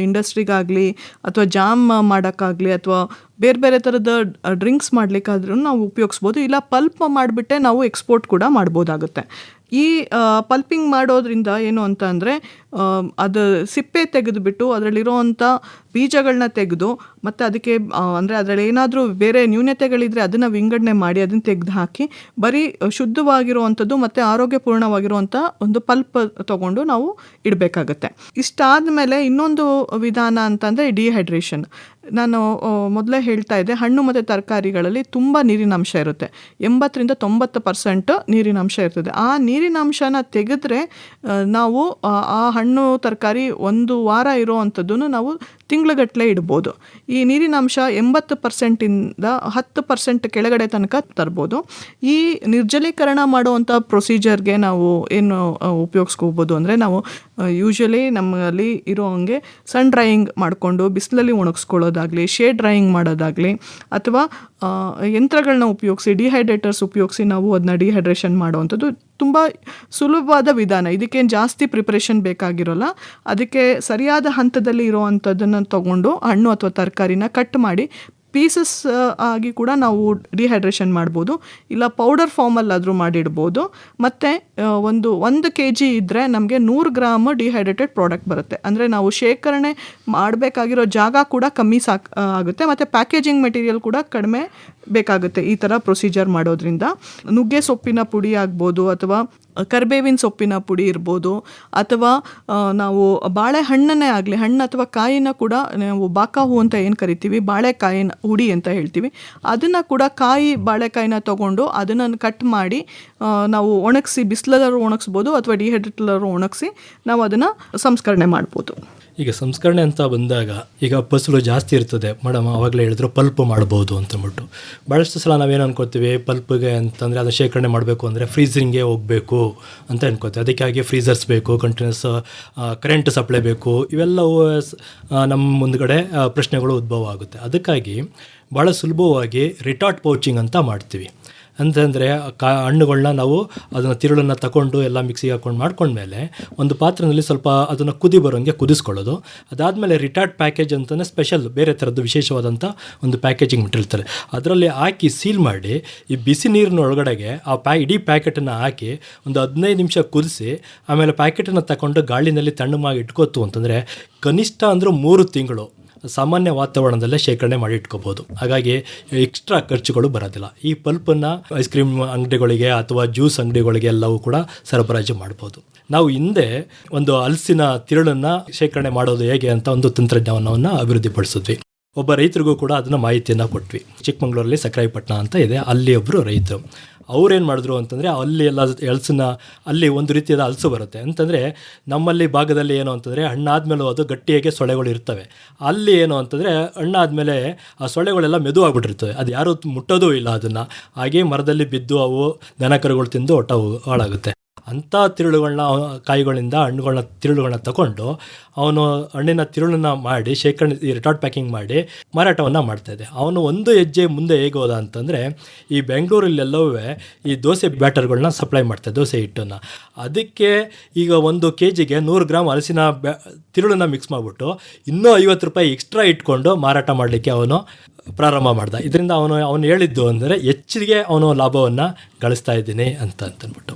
ಇಂಡಸ್ಟ್ರಿಗಾಗಲಿ ಅಥವಾ ಜಾಮ್ ಮಾಡೋಕ್ಕಾಗಲಿ ಅಥವಾ ಬೇರೆ ಬೇರೆ ಥರದ ಡ್ರಿಂಕ್ಸ್ ಮಾಡಲಿಕ್ಕಾದ್ರೂ ನಾವು ಉಪಯೋಗಿಸ್ಬೋದು. ಇಲ್ಲ ಪಲ್ಪ್ ಮಾಡಿಬಿಟ್ಟೆ ನಾವು ಎಕ್ಸ್ಪೋರ್ಟ್ ಕೂಡ ಮಾಡ್ಬೋದಾಗುತ್ತೆ. ಈ ಪಲ್ಪಿಂಗ್ ಮಾಡೋದ್ರಿಂದ ಏನು ಅಂತ ಅಂದರೆ ಅದು ಸಿಪ್ಪೆ ತೆಗೆದುಬಿಟ್ಟು ಅದರಲ್ಲಿರೋವಂಥ ಬೀಜಗಳನ್ನ ತೆಗೆದು ಮತ್ತು ಅದಕ್ಕೆ ಅಂದರೆ ಅದರಲ್ಲಿ ಏನಾದರೂ ಬೇರೆ ನ್ಯೂನತೆಗಳಿದ್ದರೆ ಅದನ್ನು ವಿಂಗಡಣೆ ಮಾಡಿ ಅದನ್ನು ತೆಗೆದು ಹಾಕಿ ಬರೀ ಶುದ್ಧವಾಗಿರುವಂಥದ್ದು ಮತ್ತು ಆರೋಗ್ಯಪೂರ್ಣವಾಗಿರುವಂಥ ಒಂದು ಪಲ್ಪ್ ತೊಗೊಂಡು ನಾವು ಇಡಬೇಕಾಗತ್ತೆ. ಇಷ್ಟಾದ ಮೇಲೆ ಇನ್ನೊಂದು ವಿಧಾನ ಅಂತಂದರೆ ಡಿಹೈಡ್ರೇಷನ್. ನಾನು ಮೊದಲೇ ಹೇಳ್ತಾ ಇದ್ದೆ, ಹಣ್ಣು ಮತ್ತು ತರಕಾರಿಗಳಲ್ಲಿ ತುಂಬ ನೀರಿನಾಂಶ ಇರುತ್ತೆ. 80-90% ನೀರಿನಾಂಶ ಇರ್ತದೆ. ಆ ನೀರಿನಾಂಶನ ತೆಗೆದ್ರೆ ನಾವು ಆ ಹಣ್ಣು ತರಕಾರಿ 1 ವಾರ ಇರೋವಂಥದ್ದನ್ನು ನಾವು ತಿಂಗ್ಳುಗಟ್ಟಲೆ ಇಡ್ಬೋದು. ಈ ನೀರಿನಾಂಶ 80%ಇಂದ 10% ಕೆಳಗಡೆ ತನಕ ತರ್ಬೋದು. ಈ ನಿರ್ಜಲೀಕರಣ ಮಾಡುವಂಥ ಪ್ರೊಸೀಜರ್ಗೆ ನಾವು ಏನು ಉಪಯೋಗಿಸ್ಕೋಬೋದು ಅಂದರೆ, ನಾವು ಯೂಶ್ವಲಿ ನಮ್ಮಲ್ಲಿ ಇರೋ ಹಂಗೆ ಸನ್ ಡ್ರೈಯಿಂಗ್ ಮಾಡಿಕೊಂಡು ಬಿಸಿಲಲ್ಲಿ ಒಣಗಿಸ್ಕೊಳ್ಳೋದಾಗಲಿ, ಶೇಡ್ ಡ್ರೈಯಿಂಗ್ ಮಾಡೋದಾಗಲಿ, ಅಥವಾ ಯಂತ್ರಗಳನ್ನ ಉಪಯೋಗಿಸಿ, ಡಿಹೈಡ್ರೇಟರ್ಸ್ ಉಪಯೋಗಿಸಿ ನಾವು ಅದನ್ನ ಡಿಹೈಡ್ರೇಷನ್ ಮಾಡುವಂಥದ್ದು ತುಂಬ ಸುಲಭವಾದ ವಿಧಾನ. ಇದಕ್ಕೇನು ಜಾಸ್ತಿ ಪ್ರಿಪ್ರೇಷನ್ ಬೇಕಾಗಿರೋಲ್ಲ. ಅದಕ್ಕೆ ಸರಿಯಾದ ಹಂತದಲ್ಲಿ ಇರೋವಂಥದ್ದನ್ನು ತಗೊಂಡು ಹಣ್ಣು ಅಥವಾ ತರಕಾರಿನ ಕಟ್ ಮಾಡಿ ಪೀಸಸ್ ಆಗಿ ಕೂಡ ನಾವು ಡಿಹೈಡ್ರೇಷನ್ ಮಾಡ್ಬೋದು, ಇಲ್ಲ ಪೌಡರ್ ಫಾರ್ಮಲ್ಲಾದರೂ ಮಾಡಿಡ್ಬೋದು. ಮತ್ತು ಒಂದು kg ಇದ್ದರೆ ನಮಗೆ 100 ಗ್ರಾಮ್ ಡಿಹೈಡ್ರೇಟೆಡ್ ಪ್ರಾಡಕ್ಟ್ ಬರುತ್ತೆ. ಅಂದರೆ ನಾವು ಶೇಖರಣೆ ಮಾಡಬೇಕಾಗಿರೋ ಜಾಗ ಕೂಡ ಕಮ್ಮಿ ಆಗುತ್ತೆ, ಮತ್ತು ಪ್ಯಾಕೇಜಿಂಗ್ ಮೆಟೀರಿಯಲ್ ಕೂಡ ಕಡಿಮೆ ಬೇಕಾಗುತ್ತೆ ಈ ಥರ ಪ್ರೊಸೀಜರ್ ಮಾಡೋದ್ರಿಂದ. ನುಗ್ಗೆ ಸೊಪ್ಪಿನ ಪುಡಿ ಆಗ್ಬೋದು, ಅಥವಾ ಕರಿಬೇವಿನ ಸೊಪ್ಪಿನ ಪುಡಿ ಇರ್ಬೋದು, ಅಥವಾ ನಾವು ಬಾಳೆಹಣ್ಣನ್ನೇ ಆಗಲಿ, ಹಣ್ಣು ಅಥವಾ ಕಾಯಿನ ಕೂಡ ನಾವು ಬಾಕಾಹು ಅಂತ ಏನು ಕರಿತೀವಿ, ಬಾಳೆಕಾಯಿನ ಹುಡಿ ಅಂತ ಹೇಳ್ತೀವಿ, ಅದನ್ನು ಕೂಡ ಬಾಳೆಕಾಯಿನ ತೊಗೊಂಡು ಅದನ್ನು ಕಟ್ ಮಾಡಿ ನಾವು ಒಣಗಿಸಿ, ಬಿಸಿಲಲ್ಲೂ ಒಣಗಿಸ್ಬೋದು ಅಥವಾ ಡಿಹೈಡ್ರೇಟಲ್ಲೂ ಒಣಗಿಸಿ ನಾವು ಅದನ್ನು ಸಂಸ್ಕರಣೆ ಮಾಡ್ಬೋದು. ಈಗ ಸಂಸ್ಕರಣೆ ಅಂತ ಬಂದಾಗ ಈಗ ಫಸಲು ಜಾಸ್ತಿ ಇರ್ತದೆ ಮೇಡಮ್, ಆವಾಗಲೇ ಹೇಳಿದ್ರು ಪಲ್ಪ್ ಮಾಡ್ಬೋದು ಅಂತಂದ್ಬಿಟ್ಟು. ಭಾಳಷ್ಟು ಸಲ ನಾವೇನು ಅನ್ಕೋತೀವಿ, ಪಲ್ಪ್ಗೆ ಅಂತಂದರೆ ಅದನ್ನು ಶೇಖರಣೆ ಮಾಡಬೇಕು ಅಂದರೆ ಫ್ರೀಝಿಂಗ್ಗೆ ಹೋಗಬೇಕು ಅಂತ ಅನ್ಕೋತೀವಿ. ಅದಕ್ಕಾಗಿ ಫ್ರೀಝರ್ಸ್ ಬೇಕು, ಕಂಟಿನ್ಯೂಸ್ ಕರೆಂಟ್ ಸಪ್ಲೈ ಬೇಕು, ಇವೆಲ್ಲವೂ ನಮ್ಮ ಮುಂದ್ಗಡೆ ಪ್ರಶ್ನೆಗಳು ಉದ್ಭವ ಆಗುತ್ತೆ. ಅದಕ್ಕಾಗಿ ಭಾಳ ಸುಲಭವಾಗಿ ರಿಟಾರ್ಟ್ ಪೌಚಿಂಗ್ ಅಂತ ಮಾಡ್ತೀವಿ. ಅಂತಂದರೆ ಹಣ್ಣುಗಳನ್ನ ನಾವು ಅದನ್ನು ತಿರುಳನ್ನು ತಗೊಂಡು ಎಲ್ಲ ಮಿಕ್ಸಿಗೆ ಹಾಕೊಂಡು ಮಾಡ್ಕೊಂಡ್ಮೇಲೆ ಒಂದು ಪಾತ್ರೆಯಲ್ಲಿ ಸ್ವಲ್ಪ ಅದನ್ನು ಕುದಿ ಬರೋಂಗೆ ಕುದಿಸ್ಕೊಳ್ಳೋದು. ಅದಾದಮೇಲೆ ರಿಟಾರ್ಟ್ ಪ್ಯಾಕೇಜ್ ಅಂತಲೇ ಸ್ಪೆಷಲ್ ಬೇರೆ ಥರದ್ದು ವಿಶೇಷವಾದಂಥ ಒಂದು ಪ್ಯಾಕೇಜಿಂಗ್ ಇಟ್ಟಿರ್ತಾರೆ. ಅದರಲ್ಲಿ ಹಾಕಿ ಸೀಲ್ ಮಾಡಿ ಈ ಬಿಸಿ ನೀರಿನ ಒಳಗಡೆಗೆ ಇಡೀ ಪ್ಯಾಕೆಟನ್ನು ಹಾಕಿ ಒಂದು 15 ನಿಮಿಷ ಕುದಿಸಿ ಆಮೇಲೆ ಪ್ಯಾಕೆಟನ್ನು ತಗೊಂಡು ಗಾಳಿನಲ್ಲಿ ತಣ್ಣಗಾಗಿ ಇಟ್ಕೋತು ಅಂತಂದರೆ ಕನಿಷ್ಠ ಅಂದರೂ 3 ತಿಂಗಳು ಸಾಮಾನ್ಯ ವಾತಾವರಣದಲ್ಲೇ ಶೇಖರಣೆ ಮಾಡಿ ಇಟ್ಕೋಬೋದು. ಹಾಗಾಗಿ ಎಕ್ಸ್ಟ್ರಾ ಖರ್ಚುಗಳು ಬರೋದಿಲ್ಲ. ಈ ಪಲ್ಪನ್ನು ಐಸ್ ಕ್ರೀಮ್ ಅಂಗಡಿಗಳಿಗೆ ಅಥವಾ ಜ್ಯೂಸ್ ಅಂಗಡಿಗಳಿಗೆ ಎಲ್ಲವೂ ಕೂಡ ಸರಬರಾಜು ಮಾಡ್ಬೋದು. ನಾವು ಹಿಂದೆ ಒಂದು ಹಲಸಿನ ತಿರುಳನ್ನು ಶೇಖರಣೆ ಮಾಡೋದು ಹೇಗೆ ಅಂತ ಒಂದು ತಂತ್ರಜ್ಞಾನವನ್ನು ಅಭಿವೃದ್ಧಿಪಡಿಸಿದ್ವಿ. ಒಬ್ಬ ರೈತರಿಗೂ ಕೂಡ ಅದನ್ನು ಮಾಹಿತಿಯನ್ನು ಕೊಟ್ವಿ. ಚಿಕ್ಕಮಂಗ್ಳೂರಲ್ಲಿ ಸಕ್ರಾಯಪಟ್ಟಣ ಅಂತ ಇದೆ, ಅಲ್ಲಿ ಒಬ್ಬರು ರೈತರು ಅವ್ರೇನು ಮಾಡಿದ್ರು ಅಂತಂದರೆ ಅಲ್ಲಿ ಎಲ್ಲ ಅಲ್ಲಿ ಒಂದು ರೀತಿಯಾದ ಹಲಸು ಬರುತ್ತೆ. ಅಂತಂದರೆ ನಮ್ಮಲ್ಲಿ ಭಾಗದಲ್ಲಿ ಏನು ಅಂತಂದರೆ ಹಣ್ಣಾದ್ಮೇಲೆ ಅದು ಗಟ್ಟಿಯಾಗಿ ಸೊಳೆಗಳು ಇರ್ತವೆ. ಅಲ್ಲಿ ಏನು ಅಂತಂದರೆ ಹಣ್ಣಾದಮೇಲೆ ಆ ಸೊಳೆಗಳೆಲ್ಲ ಮೆದುವಾಗಿಬಿಟ್ಟಿರ್ತವೆ, ಅದು ಯಾರೂ ಮುಟ್ಟೋದೂ ಇಲ್ಲ. ಅದನ್ನು ಹಾಗೇ ಮರದಲ್ಲಿ ಬಿದ್ದು ಅವು ದನ ಕರುಗಳು ತಿಂದು ಹಾಳಾಗುತ್ತೆ. ಅಂಥ ತಿರುಳುಗಳನ್ನ, ಕಾಯಿಗಳಿಂದ ಹಣ್ಣುಗಳನ್ನ ತಿರುಳುಗಳನ್ನ ತಗೊಂಡು ಅವನು ಹಣ್ಣಿನ ತಿರುಳನ್ನು ಮಾಡಿ ಶೇಖರಣೆ ರಿಟಾರ್ಟ್ ಪ್ಯಾಕಿಂಗ್ ಮಾಡಿ ಮಾರಾಟವನ್ನು ಮಾಡ್ತಾಯಿದ್ದೆ. ಅವನು ಒಂದು ಹೆಜ್ಜೆ ಮುಂದೆ ಹೇಗೆ ಹೋದ ಅಂತಂದರೆ ಈ ಬೆಂಗಳೂರಲ್ಲೆಲ್ಲವೂ ಈ ದೋಸೆ ಬ್ಯಾಟರ್ಗಳನ್ನ ಸಪ್ಲೈ ಮಾಡ್ತಾರೆ, ದೋಸೆ ಹಿಟ್ಟನ್ನು. ಅದಕ್ಕೆ ಈಗ 1 kgಗೆ 100 ಗ್ರಾಮ್ ಹಲಸಿನ ತಿರುಳನ್ನು ಮಿಕ್ಸ್ ಮಾಡಿಬಿಟ್ಟು ಇನ್ನೂ 50 ರೂಪಾಯಿ ಎಕ್ಸ್ಟ್ರಾ ಇಟ್ಕೊಂಡು ಮಾರಾಟ ಮಾಡಲಿಕ್ಕೆ ಅವನು ಪ್ರಾರಂಭ ಮಾಡ್ದ. ಇದರಿಂದ ಅವನು ಹೇಳಿದ್ದು ಅಂದರೆ ಹೆಚ್ಚಿಗೆ ಅವನು ಲಾಭವನ್ನು ಗಳಿಸ್ತಾ ಇದ್ದೀನಿ ಅಂತಂದ್ಬಿಟ್ಟು.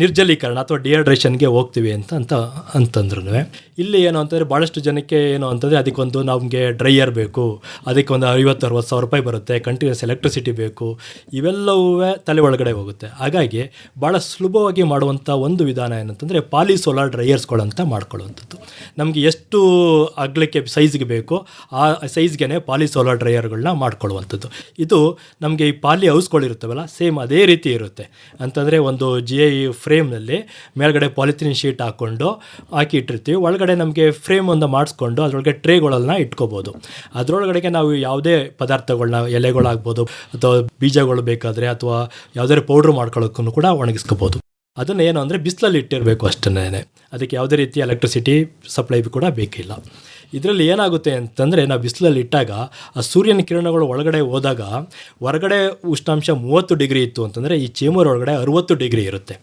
ನಿರ್ಜಲೀಕರಣ ಅಥವಾ ಡಿಹೈಡ್ರೇಷನ್ಗೆ ಹೋಗ್ತೀವಿ ಅಂತಂದ್ರೂ ಇಲ್ಲಿ ಏನು ಅಂತಂದರೆ ಭಾಳಷ್ಟು ಜನಕ್ಕೆ ಏನು ಅಂತಂದರೆ ಅದಕ್ಕೊಂದು ನಮಗೆ ಡ್ರೈಯರ್ ಬೇಕು, ಅದಕ್ಕೆ ಒಂದು 50-60 ಸಾವಿರ ರೂಪಾಯಿ ಬರುತ್ತೆ, ಕಂಟಿನ್ಯೂಸ್ ಎಲೆಕ್ಟ್ರಿಸಿಟಿ ಬೇಕು, ಇವೆಲ್ಲವೂ ತಲೆ ಒಳಗಡೆ ಹೋಗುತ್ತೆ. ಹಾಗಾಗಿ ಭಾಳ ಸುಲಭವಾಗಿ ಮಾಡುವಂಥ ಒಂದು ವಿಧಾನ ಏನಂತಂದರೆ ಪಾಲಿಸೋಲಾರ್ ಡ್ರೈಯರ್ಸ್ಗಳಂತ ಮಾಡ್ಕೊಳ್ಳುವಂಥದ್ದು. ನಮಗೆ ಎಷ್ಟು ಅಗಲಕ್ಕೆ ಸೈಜ್ಗೆ ಬೇಕೋ ಆ ಸೈಜ್ಗೆ ಪಾಲಿಸೋಲಾರ್ ಡ್ರೈಯರ್ಗಳನ್ನ ಮಾಡ್ಕೊಳ್ಳುವಂಥದ್ದು. ಇದು ನಮಗೆ ಈ ಪಾಲಿ ಹೌಸ್ಗಳಿರುತ್ತವಲ್ಲ, ಸೇಮ್ ಅದೇ ರೀತಿ ಇರುತ್ತೆ. ಅಂತಂದರೆ ಒಂದು GI ಫ್ರೇಮ್ನಲ್ಲಿ ಮೇಲ್ಗಡೆ ಪಾಲಿಥಿನ್ ಶೀಟ್ ಹಾಕಿ ಇಟ್ಟಿರ್ತೀವಿ. ಒಳಗಡೆ ನಮಗೆ ಫ್ರೇಮ್ ಒಂದು ಮಾಡಿಸ್ಕೊಂಡು ಅದರೊಳಗೆ ಟ್ರೇಗಳನ್ನ ಇಟ್ಕೋಬೋದು. ಅದರೊಳಗಡೆಗೆ ನಾವು ಯಾವುದೇ ಪದಾರ್ಥಗಳನ್ನ, ಎಲೆಗಳಾಗ್ಬೋದು ಅಥವಾ ಬೀಜಗಳು ಬೇಕಾದರೆ ಅಥವಾ ಯಾವುದೇ ಪೌಡ್ರ್ ಮಾಡ್ಕೊಳ್ಳೋಕ್ಕೂ ಕೂಡ ಒಣಗಿಸ್ಕೋಬೋದು. ಅದನ್ನು ಏನು ಅಂದರೆ ಬಿಸಿಲಲ್ಲಿ ಇಟ್ಟಿರಬೇಕು ಅಷ್ಟೇ, ಅದಕ್ಕೆ ಯಾವುದೇ ರೀತಿಯ ಎಲೆಕ್ಟ್ರಿಸಿಟಿ ಸಪ್ಲೈ ಕೂಡ ಬೇಕಿಲ್ಲ. ಇದರಲ್ಲಿ ಏನಾಗುತ್ತೆ ಅಂತಂದರೆ ನಾವು ಬಿಸಿಲಲ್ಲಿ ಇಟ್ಟಾಗ ಆ ಸೂರ್ಯನ ಕಿರಣಗಳು ಒಳಗಡೆ ಹೋದಾಗ ಹೊರಗಡೆ ಉಷ್ಣಾಂಶ 30 ಡಿಗ್ರಿ ಇತ್ತು ಅಂತಂದರೆ ಈ ಚೇಂಬರ್ ಒಳಗಡೆ 60 ಡಿಗ್ರಿ ಇರುತ್ತೆ.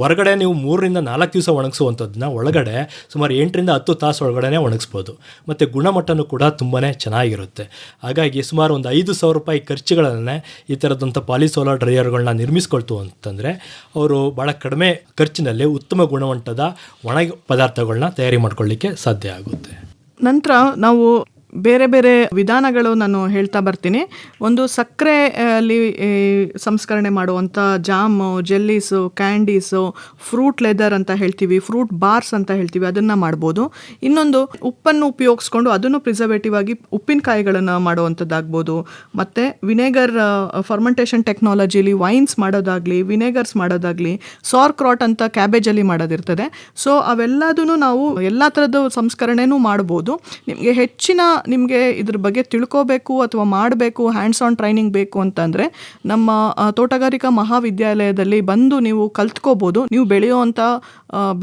ಹೊರಗಡೆ ನೀವು 3 ರಿಂದ 4 ದಿವಸ ಒಣಗಿಸುವಂಥದ್ದನ್ನ ಒಳಗಡೆ ಸುಮಾರು 8 ರಿಂದ 10 ತಾಸು ಒಳಗಡೆ ಒಣಗಿಸ್ಬೋದು. ಮತ್ತು ಗುಣಮಟ್ಟನೂ ಕೂಡ ತುಂಬಾ ಚೆನ್ನಾಗಿರುತ್ತೆ. ಹಾಗಾಗಿ ಸುಮಾರು ಒಂದು 5,000 ರೂಪಾಯಿ ಖರ್ಚುಗಳನ್ನೇ ಈ ಥರದಂಥ ಪಾಲಿಸೋಲಾರ್ ಡ್ರೈಯರ್ಗಳನ್ನ ನಿರ್ಮಿಸ್ಕೊಳ್ತು ಅಂತಂದರೆ ಅವರು ಭಾಳ ಕಡಿಮೆ ಖರ್ಚಿನಲ್ಲಿ ಉತ್ತಮ ಗುಣಮಟ್ಟದ ಒಣ ಪದಾರ್ಥಗಳನ್ನ ತಯಾರಿ ಮಾಡ್ಕೊಳ್ಳಿಕ್ಕೆ ಸಾಧ್ಯ ಆಗುತ್ತೆ. ನಂತರ ನಾವು ಬೇರೆ ಬೇರೆ ವಿಧಾನಗಳು ನಾನು ಹೇಳ್ತಾ ಬರ್ತೀನಿ. ಒಂದು ಸಕ್ಕರೆ ಅಲ್ಲಿ ಸಂಸ್ಕರಣೆ ಮಾಡುವಂಥ ಜಾಮು, ಜೆಲ್ಲೀಸು, ಕ್ಯಾಂಡೀಸು, ಫ್ರೂಟ್ ಲೆದರ್ ಅಂತ ಹೇಳ್ತೀವಿ, ಫ್ರೂಟ್ ಬಾರ್ಸ್ ಅಂತ ಹೇಳ್ತೀವಿ, ಅದನ್ನು ಮಾಡ್ಬೋದು. ಇನ್ನೊಂದು ಉಪ್ಪನ್ನು ಉಪಯೋಗಿಸ್ಕೊಂಡು ಅದನ್ನು ಪ್ರಿಸರ್ವೇಟಿವ್ ಆಗಿ ಉಪ್ಪಿನಕಾಯಿಗಳನ್ನು ಮಾಡುವಂಥದ್ದಾಗ್ಬೋದು. ಮತ್ತು ವಿನೆಗರ್ ಫರ್ಮೆಂಟೇಷನ್ ಟೆಕ್ನಾಲಜಿಲಿ ವೈನ್ಸ್ ಮಾಡೋದಾಗಲಿ, ವಿನೆಗರ್ಸ್ ಮಾಡೋದಾಗಲಿ, ಸಾರ್ ಕ್ರಾಟ್ ಅಂತ ಕ್ಯಾಬೇಜಲ್ಲಿ ಮಾಡೋದಿರ್ತದೆ. ಸೊ ಅವೆಲ್ಲದೂ ನಾವು ಎಲ್ಲ ಥರದ್ದು ಸಂಸ್ಕರಣೆನೂ ಮಾಡ್ಬೋದು. ನಿಮಗೆ ಹೆಚ್ಚಿನ ನಿಮಗೆ ಇದ್ರ ಬಗ್ಗೆ ತಿಳ್ಕೋಬೇಕು ಅಥವಾ ಮಾಡಬೇಕು, ಹ್ಯಾಂಡ್ಸ್ ಆನ್ ಟ್ರೈನಿಂಗ್ ಬೇಕು ಅಂತಂದರೆ ನಮ್ಮ ತೋಟಗಾರಿಕಾ ಮಹಾವಿದ್ಯಾಲಯದಲ್ಲಿ ಬಂದು ನೀವು ಕಲ್ತ್ಕೋಬೋದು. ನೀವು ಬೆಳೆಯುವಂಥ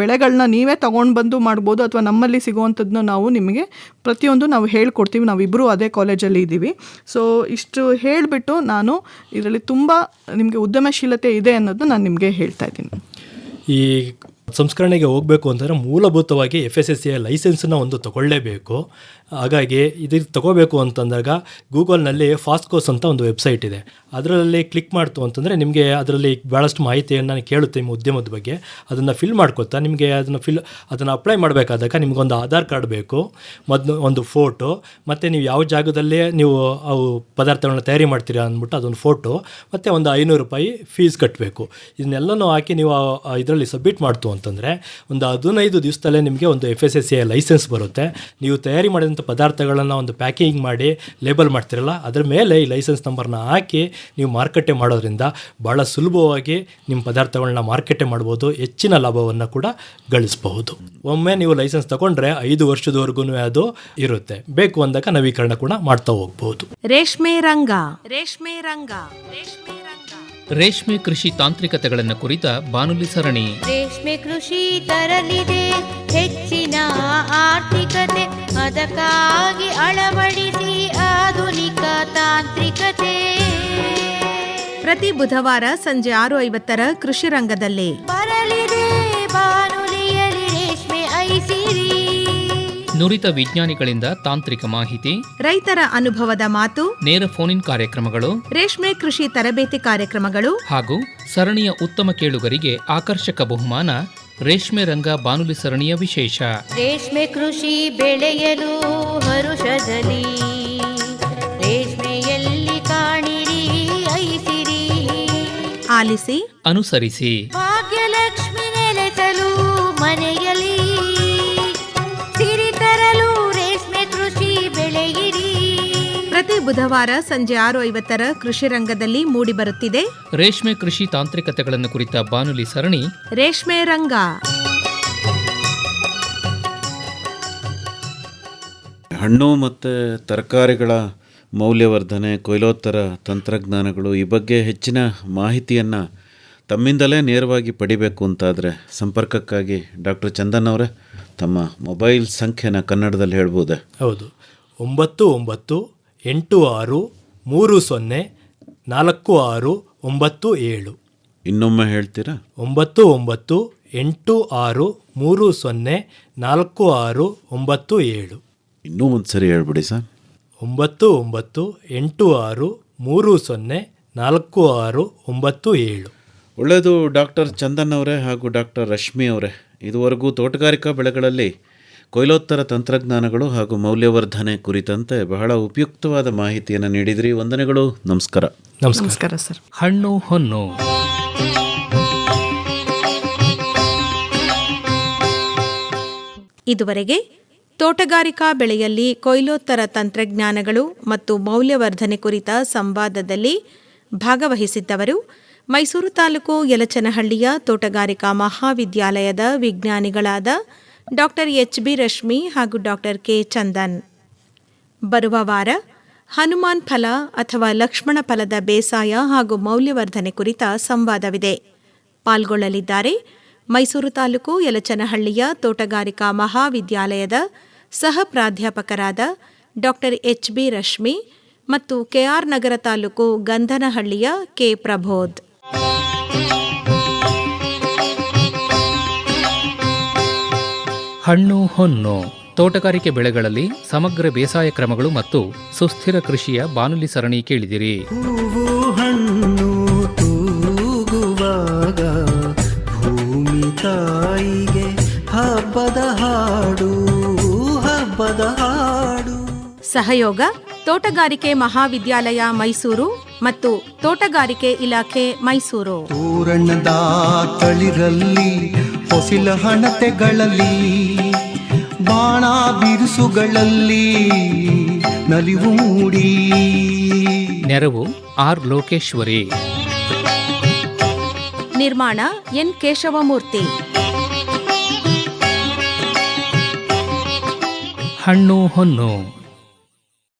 ಬೆಳೆಗಳನ್ನ ನೀವೇ ತೊಗೊಂಡು ಬಂದು ಮಾಡ್ಬೋದು, ಅಥವಾ ನಮ್ಮಲ್ಲಿ ಸಿಗುವಂಥದ್ದನ್ನ ನಾವು ನಿಮಗೆ ಪ್ರತಿಯೊಂದು ನಾವು ಹೇಳ್ಕೊಡ್ತೀವಿ. ನಾವಿಬ್ಬರೂ ಅದೇ ಕಾಲೇಜಲ್ಲಿ ಇದ್ದೀವಿ. ಸೊ ಇಷ್ಟು ಹೇಳಿಬಿಟ್ಟು ನಾನು ಇದರಲ್ಲಿ ತುಂಬ ನಿಮಗೆ ಉದ್ಯಮಶೀಲತೆ ಇದೆ ಅನ್ನೋದು ನಾನು ನಿಮಗೆ ಹೇಳ್ತಾ ಇದ್ದೀನಿ. ಈ ಸಂಸ್ಕರಣೆಗೆ ಹೋಗಬೇಕು ಅಂತಂದರೆ ಮೂಲಭೂತವಾಗಿ FSSAI ಲೈಸೆನ್ಸನ್ನ ಒಂದು ತಗೊಳ್ಳೇಬೇಕು. ಹಾಗಾಗಿ ಇದು ತಗೋಬೇಕು ಅಂತಂದಾಗ ಗೂಗಲ್ನಲ್ಲಿ ಫಾಸ್ಟ್ಕೋಸ್ ಅಂತ ಒಂದು ವೆಬ್ಸೈಟ್ ಇದೆ. ಅದರಲ್ಲಿ ಕ್ಲಿಕ್ ಮಾಡ್ತು ಅಂತಂದರೆ ನಿಮಗೆ ಅದರಲ್ಲಿ ಭಾಳಷ್ಟು ಮಾಹಿತಿಯನ್ನು ಕೇಳುತ್ತೆ ನಿಮ್ಮ ಉದ್ಯಮದ ಬಗ್ಗೆ. ಅದನ್ನು ಫಿಲ್ ಮಾಡ್ಕೊತಾ ನಿಮಗೆ ಅದನ್ನು ಅಪ್ಲೈ ಮಾಡಬೇಕಾದಾಗ ನಿಮಗೊಂದು ಆಧಾರ್ ಕಾರ್ಡ್ ಬೇಕು, ಮೊದಲು ಒಂದು ಫೋಟೋ, ಮತ್ತು ನೀವು ಯಾವ ಜಾಗದಲ್ಲೇ ನೀವು ಅವು ಪದಾರ್ಥಗಳನ್ನ ತಯಾರಿ ಮಾಡ್ತೀರಾ ಅಂದ್ಬಿಟ್ಟು ಅದೊಂದು ಫೋಟೋ, ಮತ್ತು ಒಂದು ₹500 ಫೀಸ್ ಕಟ್ಟಬೇಕು. ಇದನ್ನೆಲ್ಲನೂ ಹಾಕಿ ನೀವು ಇದರಲ್ಲಿ ಸಬ್ಮಿಟ್ ಮಾಡ್ತು ಅಂತಂದರೆ ಒಂದು 15 ದಿವಸದಲ್ಲೇ ನಿಮಗೆ ಒಂದು FSSAI ಲೈಸೆನ್ಸ್ ಬರುತ್ತೆ. ನೀವು ತಯಾರಿ ಮಾಡಿದಂಥ ಪದಾರ್ಥಗಳನ್ನು ಒಂದು ಪ್ಯಾಕಿಂಗ್ ಮಾಡಿ ಲೇಬಲ್ ಮಾಡ್ತಿರಲ್ಲ, ಅದರ ಮೇಲೆ ಈ ಲೈಸೆನ್ಸ್ ನಂಬರ್ನ ಹಾಕಿ ನೀವು ಮಾರುಕಟ್ಟೆ ಮಾಡೋದ್ರಿಂದ ಭಾಳ ಸುಲಭವಾಗಿ ನಿಮ್ಮ ಪದಾರ್ಥಗಳನ್ನ ಮಾರುಕಟ್ಟೆ ಮಾಡ್ಬೋದು, ಹೆಚ್ಚಿನ ಲಾಭವನ್ನು ಕೂಡ ಗಳಿಸಬಹುದು. ಒಮ್ಮೆ ನೀವು ಲೈಸೆನ್ಸ್ ತಗೊಂಡ್ರೆ 5 ವರ್ಷದವರೆಗೂ ಅದು ಇರುತ್ತೆ. ಬೇಕು ಅಂದಾಗ ನವೀಕರಣ ಕೂಡ ಮಾಡ್ತಾ ಹೋಗ್ಬೋದು. ರೇಷ್ಮೆ ರಂಗ ರೇಷ್ಮೆ ಕೃಷಿ ತಾಂತ್ರಿಕತೆಗಳನ್ನು ಕುರಿತ ಬಾನುಲಿ ಸರಣಿ. ರೇಷ್ಮೆ ಕೃಷಿ ತರಲಿದೆ ಹೆಚ್ಚಿನ ಆರ್ಥಿಕತೆ, ಅದಕ್ಕಾಗಿ ಅಳವಡಿಸಿ ಆಧುನಿಕ ತಾಂತ್ರಿಕತೆ. ಪ್ರತಿ ಬುಧವಾರ ಸಂಜೆ 6:50 ಕೃಷಿ ರಂಗದಲ್ಲಿ ಬರಲಿದೆ ಬಾನುಲಿಯಲ್ಲಿ ರೇಷ್ಮೆ ಐಸಿರಿ. ನುರಿತ ವಿಜ್ಞಾನಿಗಳಿಂದ ತಾಂತ್ರಿಕ ಮಾಹಿತಿ, ರೈತರ ಅನುಭವದ ಮಾತು, ನೇರ ಫೋನ್ ಇನ್ ಕಾರ್ಯಕ್ರಮಗಳು, ರೇಷ್ಮೆ ಕೃಷಿ ತರಬೇತಿ ಕಾರ್ಯಕ್ರಮಗಳು ಹಾಗೂ ಸರಣಿಯ ಉತ್ತಮ ಕೇಳುಗರಿಗೆ ಆಕರ್ಷಕ ಬಹುಮಾನ. ರೇಷ್ಮೆ ರಂಗ ಬಾನುಲಿ ಸರಣಿಯ ವಿಶೇಷ. ರೇಷ್ಮೆ ಕೃಷಿ ಬೆಳೆಯಲು ಹರುಷದಲ್ಲಿ ರೇಷ್ಮೆಯಲ್ಲಿ ಕಾಣಿರಿ ಐಸಿರಿ. ಆಲಿಸಿ, ಅನುಸರಿಸಿ. ಭಾಗ್ಯಲಕ್ಷ್ಮಿ ನೆಲೆಸಲು ಮನೆಯಲ್ಲಿ ಸಿರಿ ತರಲು ರೇಷ್ಮೆ ಕೃಷಿ ಬೆಳೆಯಿರಿ. ಪ್ರತಿ ಬುಧವಾರ ಸಂಜೆ 6:50 ಕೃಷಿ ರಂಗದಲ್ಲಿ ಮೂಡಿಬರುತ್ತಿದೆ ರೇಷ್ಮೆ ಕೃಷಿ ತಾಂತ್ರಿಕತೆಗಳನ್ನು ಕುರಿತ ಬಾನುಲಿ ಸರಣಿ ರೇಷ್ಮೆ ರಂಗ. ಹಣ್ಣು ಮತ್ತು ತರಕಾರಿಗಳ ಮೌಲ್ಯವರ್ಧನೆ, ಕೊಯ್ಲೋತ್ತರ ತಂತ್ರಜ್ಞಾನಗಳು, ಈ ಬಗ್ಗೆ ಹೆಚ್ಚಿನ ಮಾಹಿತಿಯನ್ನು ತಮ್ಮಿಂದಲೇ ನೇರವಾಗಿ ಪಡಿಬೇಕು ಅಂತಾದರೆ ಸಂಪರ್ಕಕ್ಕಾಗಿ ಡಾಕ್ಟರ್ ಚಂದನ್ ಅವರೇ ತಮ್ಮ ಮೊಬೈಲ್ ಸಂಖ್ಯೆನ ಕನ್ನಡದಲ್ಲಿ ಹೇಳ್ಬೋದೆ? ಹೌದು, 9986304697. ಇನ್ನೊಮ್ಮೆ ಹೇಳ್ತೀರಾ? 9986304697. ಇನ್ನೂ ಒಂದು ಸರಿ ಹೇಳ್ಬಿಡಿ ಸರ್. 9986304697. ಒಳ್ಳೆಯದು ಡಾಕ್ಟರ್ ಚಂದನ್ ಅವರೇ ಹಾಗೂ ಡಾಕ್ಟರ್ ರಶ್ಮಿ ಅವರೇ, ಇದುವರೆಗೂ ತೋಟಗಾರಿಕಾ ಬೆಳೆಗಳಲ್ಲಿ ಕೊಯ್ಲೋತ್ತರ ತಂತ್ರಜ್ಞಾನಗಳು ಹಾಗೂ ಮೌಲ್ಯವರ್ಧನೆ ಕುರಿತಂತೆ ಬಹಳ ಉಪಯುಕ್ತವಾದ ಮಾಹಿತಿಯನ್ನು ನೀಡಿದ್ರಿ. ವಂದನೆಗಳು. ನಮಸ್ಕಾರ. ನಮಸ್ಕಾರ ಸರ್. ಹಣ್ಣು ಹೊನ್ನು. ಇದುವರೆಗೆ ತೋಟಗಾರಿಕಾ ಬೆಳೆಯಲ್ಲಿ ಕೊಯ್ಲೋತ್ತರ ತಂತ್ರಜ್ಞಾನಗಳು ಮತ್ತು ಮೌಲ್ಯವರ್ಧನೆ ಕುರಿತ ಸಂವಾದದಲ್ಲಿ ಭಾಗವಹಿಸಿದ್ದವರು ಮೈಸೂರು ತಾಲೂಕು ಯಲಚನಹಳ್ಳಿಯ ತೋಟಗಾರಿಕಾ ಮಹಾವಿದ್ಯಾಲಯದ ವಿಜ್ಞಾನಿಗಳಾದ ಡಾಕ್ಟರ್ HB ರಶ್ಮಿ ಹಾಗೂ ಡಾಕ್ಟರ್ ಕೆ ಚಂದನ್. ಬರುವ ವಾರ ಹನುಮಾನ್ ಫಲ ಅಥವಾ ಲಕ್ಷ್ಮಣ ಫಲದ ಬೇಸಾಯ ಹಾಗೂ ಮೌಲ್ಯವರ್ಧನೆ ಕುರಿತ ಸಂವಾದವಿದೆ. ಪಾಲ್ಗೊಳ್ಳಲಿದ್ದಾರೆ ಮೈಸೂರು ತಾಲೂಕು ಯಲಚನಹಳ್ಳಿಯ ತೋಟಗಾರಿಕಾ ಮಹಾವಿದ್ಯಾಲಯದ ಸಹ ಪ್ರಾಧ್ಯಾಪಕರಾದ ಡಾಕ್ಟರ್ HB ರಶ್ಮಿ ಮತ್ತು KR ನಗರ ತಾಲೂಕು ಗಂಧನಹಳ್ಳಿಯ ಕೆ ಪ್ರಬೋಧ್. ಹಣ್ಣು ಹೊನ್ನು. ತೋಟಗಾರಿಕೆ ಬೆಳೆಗಳಲ್ಲಿ ಸಮಗ್ರ ಬೇಸಾಯ ಕ್ರಮಗಳು ಮತ್ತು ಸುಸ್ಥಿರ ಕೃಷಿಯ ಬಾನುಲಿ ಸರಣಿ ಕೇಳಿದಿರಿ. ಹೂವು ಹಣ್ಣು ತೂಗುವಾಗ ಭೂಮಿ ತಾಯಿಗೆ ಹಬ್ಬದ ಹಾಡು, ಹಬ್ಬದ ಹಾಡು. ಸಹಯೋಗ ತೋಟಗಾರಿಕೆ ಮಹಾವಿದ್ಯಾಲಯ ಮೈಸೂರು ಮತ್ತು ತೋಟಗಾರಿಕೆ ಇಲಾಖೆ ಮೈಸೂರು. ತೋರಣದ ತಳಿರಲ್ಲಿ ಹೊಸಿಲ ಹಣತೆಗಳಲ್ಲಿ ಬಾಣ ಬಿರುಸುಗಳಲ್ಲಿ ನಲಿವು ಮೂಡಿ. ನೆರವು ಆರ್ ಲೋಕೇಶ್ವರಿ. ನಿರ್ಮಾಣ ಎನ್ ಕೇಶವಮೂರ್ತಿ. ಹಣ್ಣು ಹೊನ್ನು.